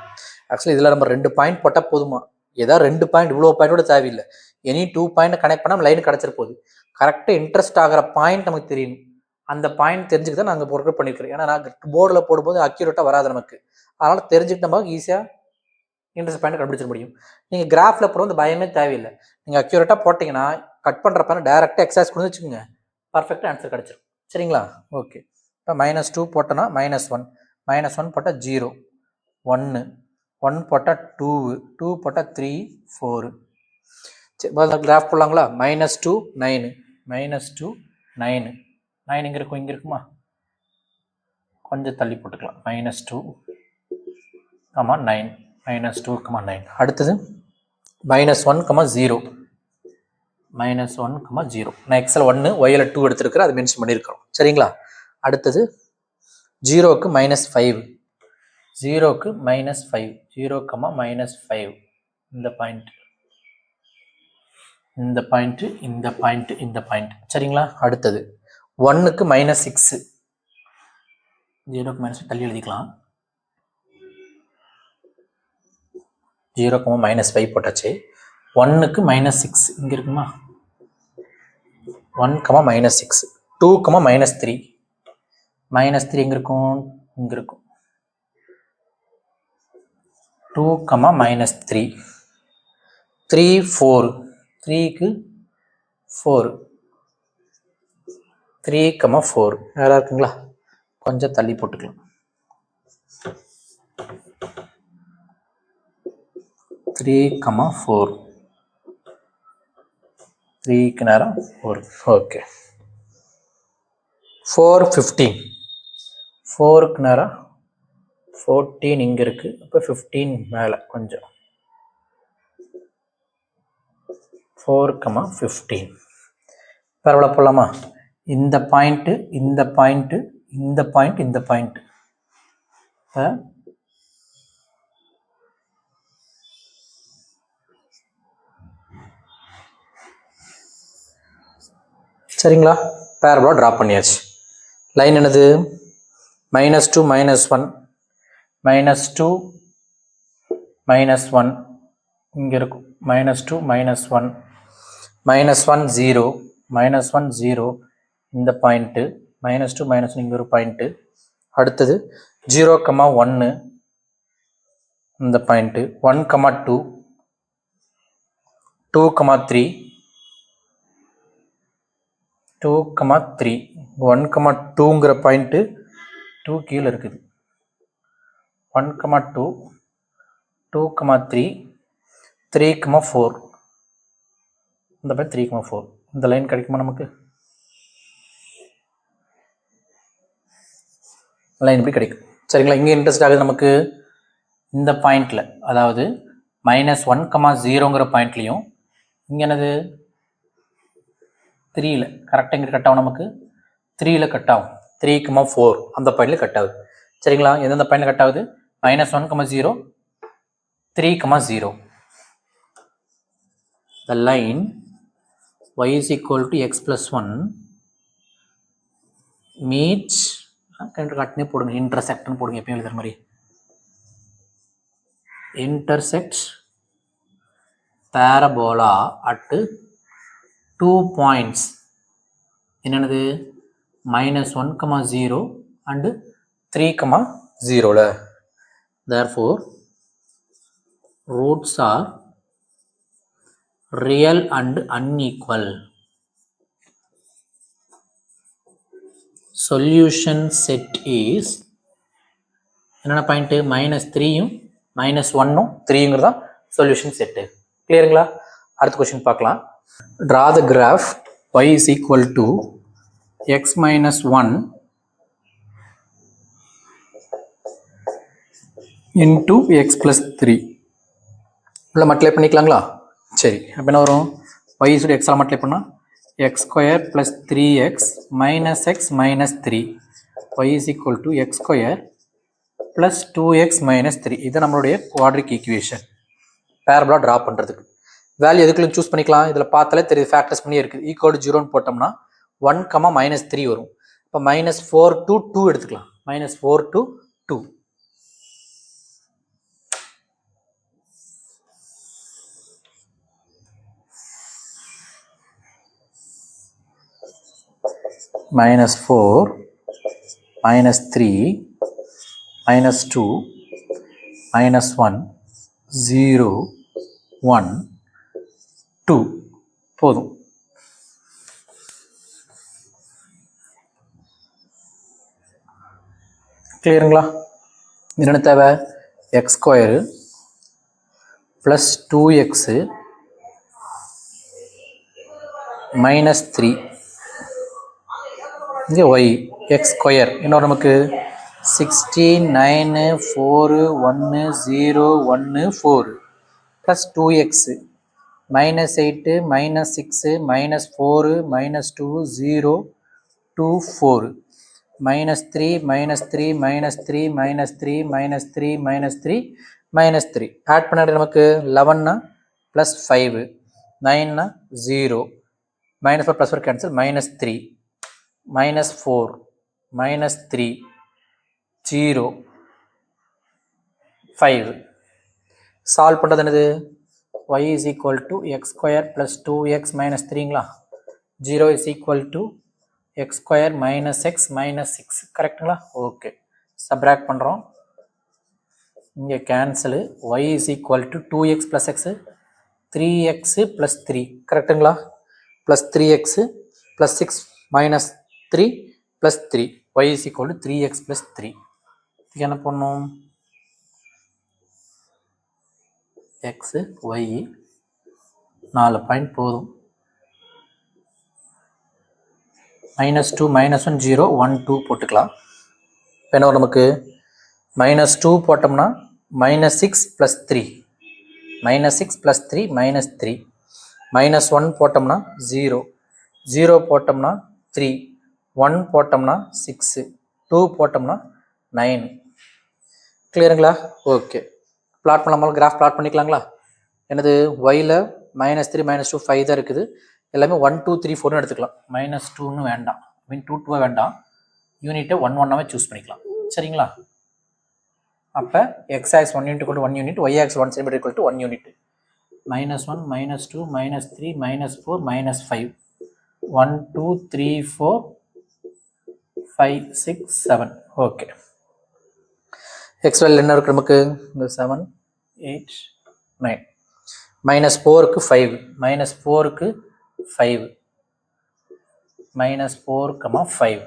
ஆக்சுவலி இதில் நம்ம 2 பாயிண்ட் போட்டால் போதுமா? ஏதாவது 2 பாயிண்ட், இவ்வளோ பாயிண்டோட தேவையில்லை. எனி 2 பாயிண்ட் கனெக்ட் பண்ணால் லைன் கிடச்சிரு போகுது. கரெக்டாக இன்ட்ரெஸ்ட் ஆகிற பாயிண்ட் நமக்கு தெரியணும். அந்த பாயிண்ட் தெரிஞ்சுக்கிட்டு தான் நாங்கள் ஒர்க் பண்ணியிருக்கிறோம். ஏன்னா நான் போர்டில் போடும்போது அக்யூரேட்டாக வராது நமக்கு. அதனால் தெரிஞ்சுக்கிட்டு நம்ம ஈஸியாக இன்ட்ரெஸ்ட் பாயிண்ட் கண்டுபிடிச்சிட முடியும். நீங்கள் கிராஃபில் போடுறது பயமே தேவையில்லை. நீங்கள் அக்யூரேட்டாக போட்டிங்கன்னா கட் பண்ணுற பாயிண்ட் டேரெக்டாக எக்ஸாக்ஸ் கொண்டு வச்சுக்கோங்க, பர்ஃபெக்டாக ஆன்சர் கிடச்சிடும். சரிங்களா? ஓகே, இப்போ -2 போட்டோன்னா -1, -1 போட்டால் 0, 1, 1 போட்டால் 2, 2 போட்டால் 3 4. சரி, கிராஃப் போடலாங்களா? -2 9, -2 9, 9 இங்கே இருக்கும், இங்கே இருக்குமா? கொஞ்சம் தள்ளி போட்டுக்கலாம். -2 9. -2, 9. அடுத்தது -1, 0. -1, 0. நான் எக்ஸில் 1 ஒய்யில் 2 எடுத்துருக்கிறேன், அது மென்ஷன் பண்ணியிருக்கிறோம். சரிங்களா? அடுத்தது 0க்கு -5. 0க்கு -5. 0, -5. இந்த பாயிண்ட், இந்த பாயிண்ட், இந்த பாயிண்ட், இந்த பாயிண்ட். சரிங்களா? அடுத்தது 1க்கு -6. 0க்கு -6 தள்ளி எழுதிக்கலாம். 0, -5 போட்டாச்சு. 1க்கு -6 இங்கே இருக்குமா? 1, -6. 2, -3. -3 எங்கே இருக்கும்? இங்கே இருக்கும். 2, -3. 3, 4. 3க்கு 4. 3, 4. வேற இருக்குங்களா? கொஞ்சம் தள்ளி போட்டுக்கலாம். 3, 4. 3க்கு நேரம் 4. ஓகே. 4, 15. 4க்கு நேரம் 14 இங்கே இருக்குது. இப்போ 15 மேலே கொஞ்சம். 4, 15. பரவாயில்ல போடலாமா? இந்த பாயிண்ட்டு, இந்த பாயிண்ட்டு, இந்த பாயிண்ட், இந்த பாயிண்ட். சரிங்களா? பேரபோலா ட்ரா பண்ணியாச்சு. லைன் என்னது? -2, -1. -2, -1 இங்கே இருக்கும். -2, -1. -1, 0. -1, 0 இந்த பாயிண்ட்டு. -2, -1 இங்கே ஒரு பாயிண்ட்டு. அடுத்தது 0, 1 இந்த பாயிண்ட்டு. 1, 2. 2, 3. 2, 3. 1, 2ங்கிற பாயிண்ட்டு 2 கீழே இருக்குது. 1, 2. 2, 3. 3, 4. இந்த பாயிண்ட் 3, 4. இந்த லைன் கிடைக்குமா நமக்கு? லைன் இப்படி கிடைக்கும். சரிங்களா? இங்கே இன்ட்ரெஸ்ட் ஆகுது நமக்கு இந்த பாயிண்டில், அதாவது -1, 0ங்கிற பாயிண்ட்லேயும் இங்கே என்னது 3ல் கரெக்டாக இங்கே கட் ஆகும். நமக்கு 3ல் கட் ஆகும். 3, 4 அந்த பாயிண்டில் கட் ஆகுது. சரிங்களா? எந்தெந்த பாயிண்டில் கட் ஆகுது? -1, 0. 3, 0. The line y is equal to x plus 1 meets கட்டினே போடுங்க, இன்டர்செக்ட்னு போடுங்க, எப்பயும் எழுதுற மாதிரி. intersects parabola at 2 points. என்னது? -1, 0 and 3, 0. Therefore, roots are real and unequal. Solution set is என்னென்ன பாயிண்ட்? -3யும் -1ம் 3ங்கிறது தான் சொல்யூஷன் செட்டு. கிளியருங்களா? அடுத்த கொஸ்டின் பார்க்கலாம். Draw the graph y is equal to x minus 1 into x plus 3. உள்ள மல்டிப்ளை பண்ணிக்கலாங்களா? சரி, அப்போ என்ன வரும்? y is x மல்டிப்ளை பண்ணால் x square plus 3x minus x minus 3. y is equal to x square plus 2x minus 3. இது நம்மளுடைய quadratic equation. Parabola draw பண்ணுறதுக்கு value எதுக்குள்ள சூஸ் பண்ணிக்கலாம். இதில் பார்த்தாலே தெரியுது, ஃபேக்டர்ஸ் பண்ணி இருக்குது. ஈக்குவல் டு 0ன்னு போட்டோம்னா 1, -3 வரும். இப்போ -4 to 2 எடுத்துக்கலாம். -4 to 2. -4, -3, -2, -1, 0, 1, 2 போதும். கிளியருங்களா? என்ன தேவை? x ஸ்கொயரு ப்ளஸ் 2x -3 இங்கே y x ஸ்கொயர். இன்னொரு நமக்கு 69 4 1 0 1 4 plus 2x minus 8 minus 6 minus 4 minus 2 0 2 4 minus 3 minus 3 minus 3 minus 3 minus 3 minus 3 minus 3 add பண்ணாடி நமக்கு 11 plus 5 9 0 minus 4 plus 4 cancel minus 3 minus 4 minus 3 0 5 solve பண்ணுறது என்னது y is equal to x square plus 2x minus 3ங்களா 0 is equal to x square minus x minus 6 கரெக்டுங்களா okay subtract பண்ணுறோம் இங்கே cancel y is equal to 2x plus x 3x plus 3 கரெக்டுங்களா plus 3x plus 6 minus 3 plus 3 y is equal to 3x plus 3 இதுக்கு என்ன பண்ணணும் x y 4 point போதும் -2 -1 0 1 2 போட்டுக்கலாம் என்ன நமக்கு -2 போட்டோம்னா -6 plus 3 -6 plus 3 -3 -1 போட்டோம்னா 0 0 போட்டோம்னா 3 1 போட்டோம்னா 6 2 போட்டோம்னா 9 கிளியருங்களா ஓகே பிளாட் பண்ணலாமா கிராஃப் பிளாட் பண்ணிக்கலாங்களா என்னது ஒயில் -3 -2 5 தான் இருக்குது எல்லாமே 1 2 3 4னு எடுத்துக்கலாம் -2ன்னு வேண்டாம் மீன் 2 2 வேண்டாம் யூனிட்டை 1 1ஆவே சூஸ் பண்ணிக்கலாம் சரிங்களா அப்போ x axis 1 unit equal to 1 unit y axis 1 centimeter equal to 1 unit -1 -2 -3 -4 -5 1 2 3 4 5 6 7 okay X value என்ன இருக்குது நமக்கு 7 8 9 -4க்கு 5 -4க்கு 5 -4, 5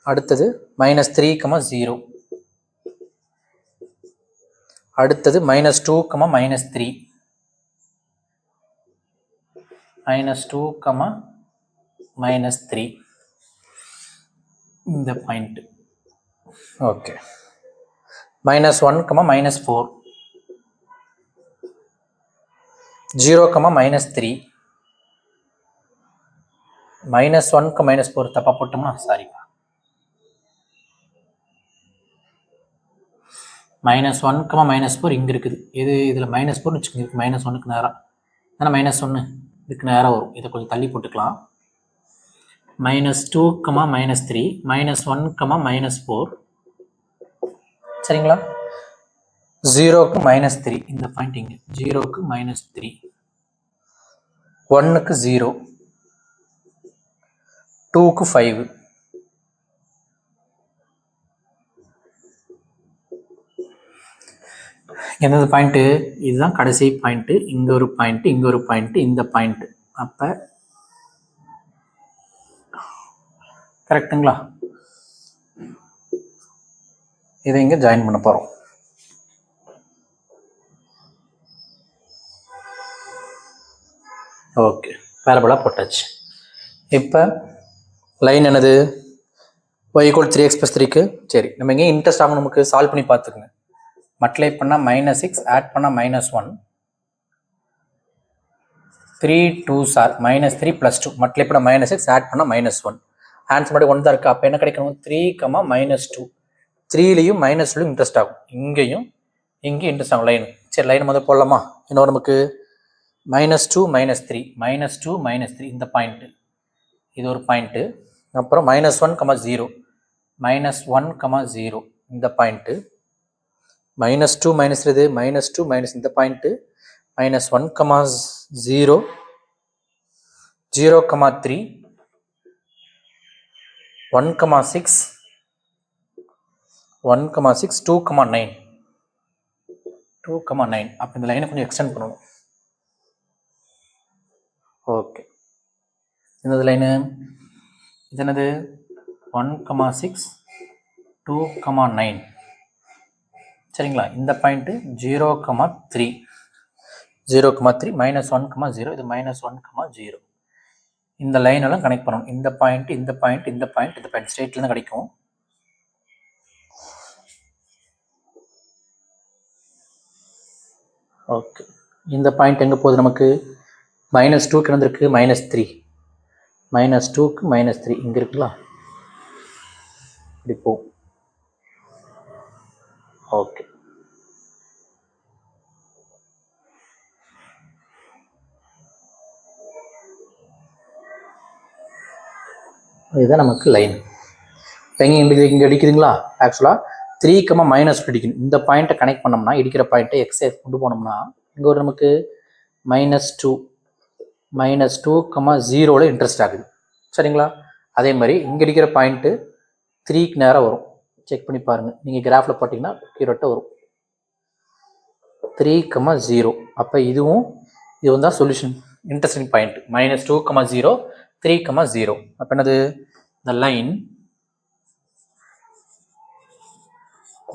அடுத்தது -3, 0 அடுத்தது -2, -3 -2, -3 இந்த பாயிண்ட் ஓகே -1, -4 0, -3 -1க்கு -4 தப்பா போட்டோம்னா சாரிப்பா -1, -4 இங்கே இருக்குது இது இதில் -4 வச்சுக்கோங்க -1க்கு நேராக ஏன்னா -1 இதுக்கு நேராக வரும் இதை கொஞ்சம் தள்ளி போட்டுக்கலாம் -2, -3 -1, -4 சரிங்களா 0க்கு -3 இந்த பாயிண்ட் இங்கே 0க்கு -3 1க்கு 0 2க்கு 5 என்னது பாயிண்ட்டு இதுதான் கடைசி பாயிண்ட்டு இங்கே ஒரு பாயிண்ட்டு இங்கே ஒரு பாயிண்ட்டு இந்த பாயிண்ட்டு அப்போ கரெக்டுங்களா இதை இங்கே ஜாயின் பண்ண போகிறோம் ஓகே பேரபோலா போட்டாச்சு இப்போ லைன் என்னது y = 3x + 3க்கு சரி நம்ம இங்கே இன்ட்ரெஸ்ட் ஆகும் நமக்கு சால்வ் பண்ணி பார்த்துக்குங்க மல்டிப்ளை பண்ணால் -6 ஆட் பண்ணால் -1 3 2s are -3 + 2 மல்டிப்ளை பண்ணால் -6 ஆட் பண்ணால் -1 ஆன்சர் மட்டும் 1 தான் இருக்குது அப்போ என்ன கிடைக்கணும் 3, -2 3லையும் -2லையும் இன்ட்ரெஸ்ட் ஆகும் இங்கேயும் இன்ட்ரெஸ்ட் ஆகும் லைன் சரி லைன் முதல் போடலாமா இன்னொரு நமக்கு -2 -3 -2 -3 இந்த பாயிண்ட்டு இது ஒரு பாயிண்ட்டு அப்புறம் -1, 0 -1, 0 இந்த பாயிண்ட்டு -2 -3 இது -2 இந்த பாயிண்ட்டு -1, 0 0, 3 1, 6 1, 6 2, 9 2, 9 அப்போ இந்த லைனை கொஞ்சம் எக்ஸ்டெண்ட் பண்ணணும் ஓகே இந்த லைனு இது என்னது 1, 6 2, 9 சரிங்களா இந்த பாயிண்ட்டு 0, 3 0, 3 -1, 0 இது -1, 0 இந்த லைனெல்லாம் கனெக்ட் பண்ணணும் இந்த பாயிண்ட் இந்த பாயிண்ட் இந்த பாயிண்ட் இந்த பாயிண்ட் ஸ்ட்ரெயிட்லேருந்து கிடைக்கும் ஓகே, இந்த பாயிண்ட் எங்கே போகுது நமக்கு? -2க்கு இருந்திருக்கு -3, -2க்கு -3 இங்கே இருக்குல்ல, இப்படி போ. ஓகே, இதுதான் நமக்கு லைன். இப்போ இங்கே அடிக்குதுங்களா? ஆக்சுவலாக 3, -2 அடிக்கணும். இந்த பாயிண்ட்டை கனெக்ட் பண்ணோம்னா, இடிக்கிற பாயிண்ட்டை எக்ஸை கொண்டு போனோம்னா இங்கே ஒரு நமக்கு -2, -2, 0ல் இன்ட்ரெஸ்ட் ஆகுது. சரிங்களா? அதே மாதிரி இங்கே அடிக்கிற பாயிண்ட்டு 3க்கு நேராக வரும். செக் பண்ணி பாருங்கள். நீங்கள் கிராஃபில் போட்டிங்கன்னா கீரோட்ட வரும் 3, 0. அப்போ இதுவும் தான் சொல்யூஷன். Interesting point -2, 0, 3, 0. அப்போ என்னது? the line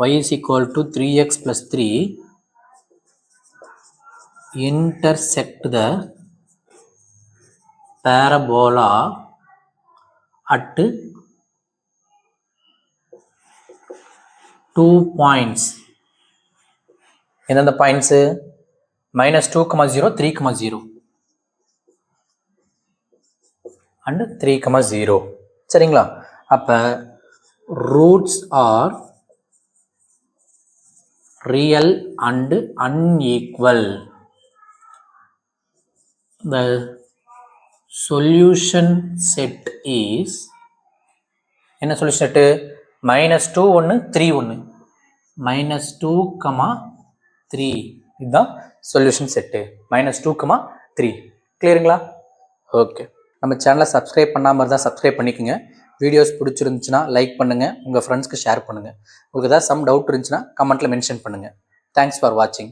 y is equal to 3x plus 3 intersect the parabola at 2 points. எந்தெந்த பாயிண்ட்ஸு? -2, 0, 3, 0 அண்ட் 3, 0. சரிங்களா? அப்போ roots are real and unequal. the solution set is என்ன சொல்யூஷன் செட்டு? -2 1, 3 1, -2, 3. இதுதான் சொல்யூஷன் செட்டு. -2, 3. கிளியருங்களா? ஓகே, நம்ம சேனலை subscribe பண்ணாமல் இருந்தால் சப்ஸ்கிரைப் பண்ணிக்கோங்க. வீடியோஸ் பிடிச்சிருந்துச்சுன்னா லைக் பண்ணுங்கள், உங்கள் ஃப்ரெண்ட்ஸ்க்கு ஷேர் பண்ணுங்கள். உங்களுக்கு ஏதாவது சம் டவுட் இருந்துச்சுன்னா கமெண்ட்டில் மென்ஷன் பண்ணுங்கள். தேங்க்ஸ் ஃபார் வாட்சிங்.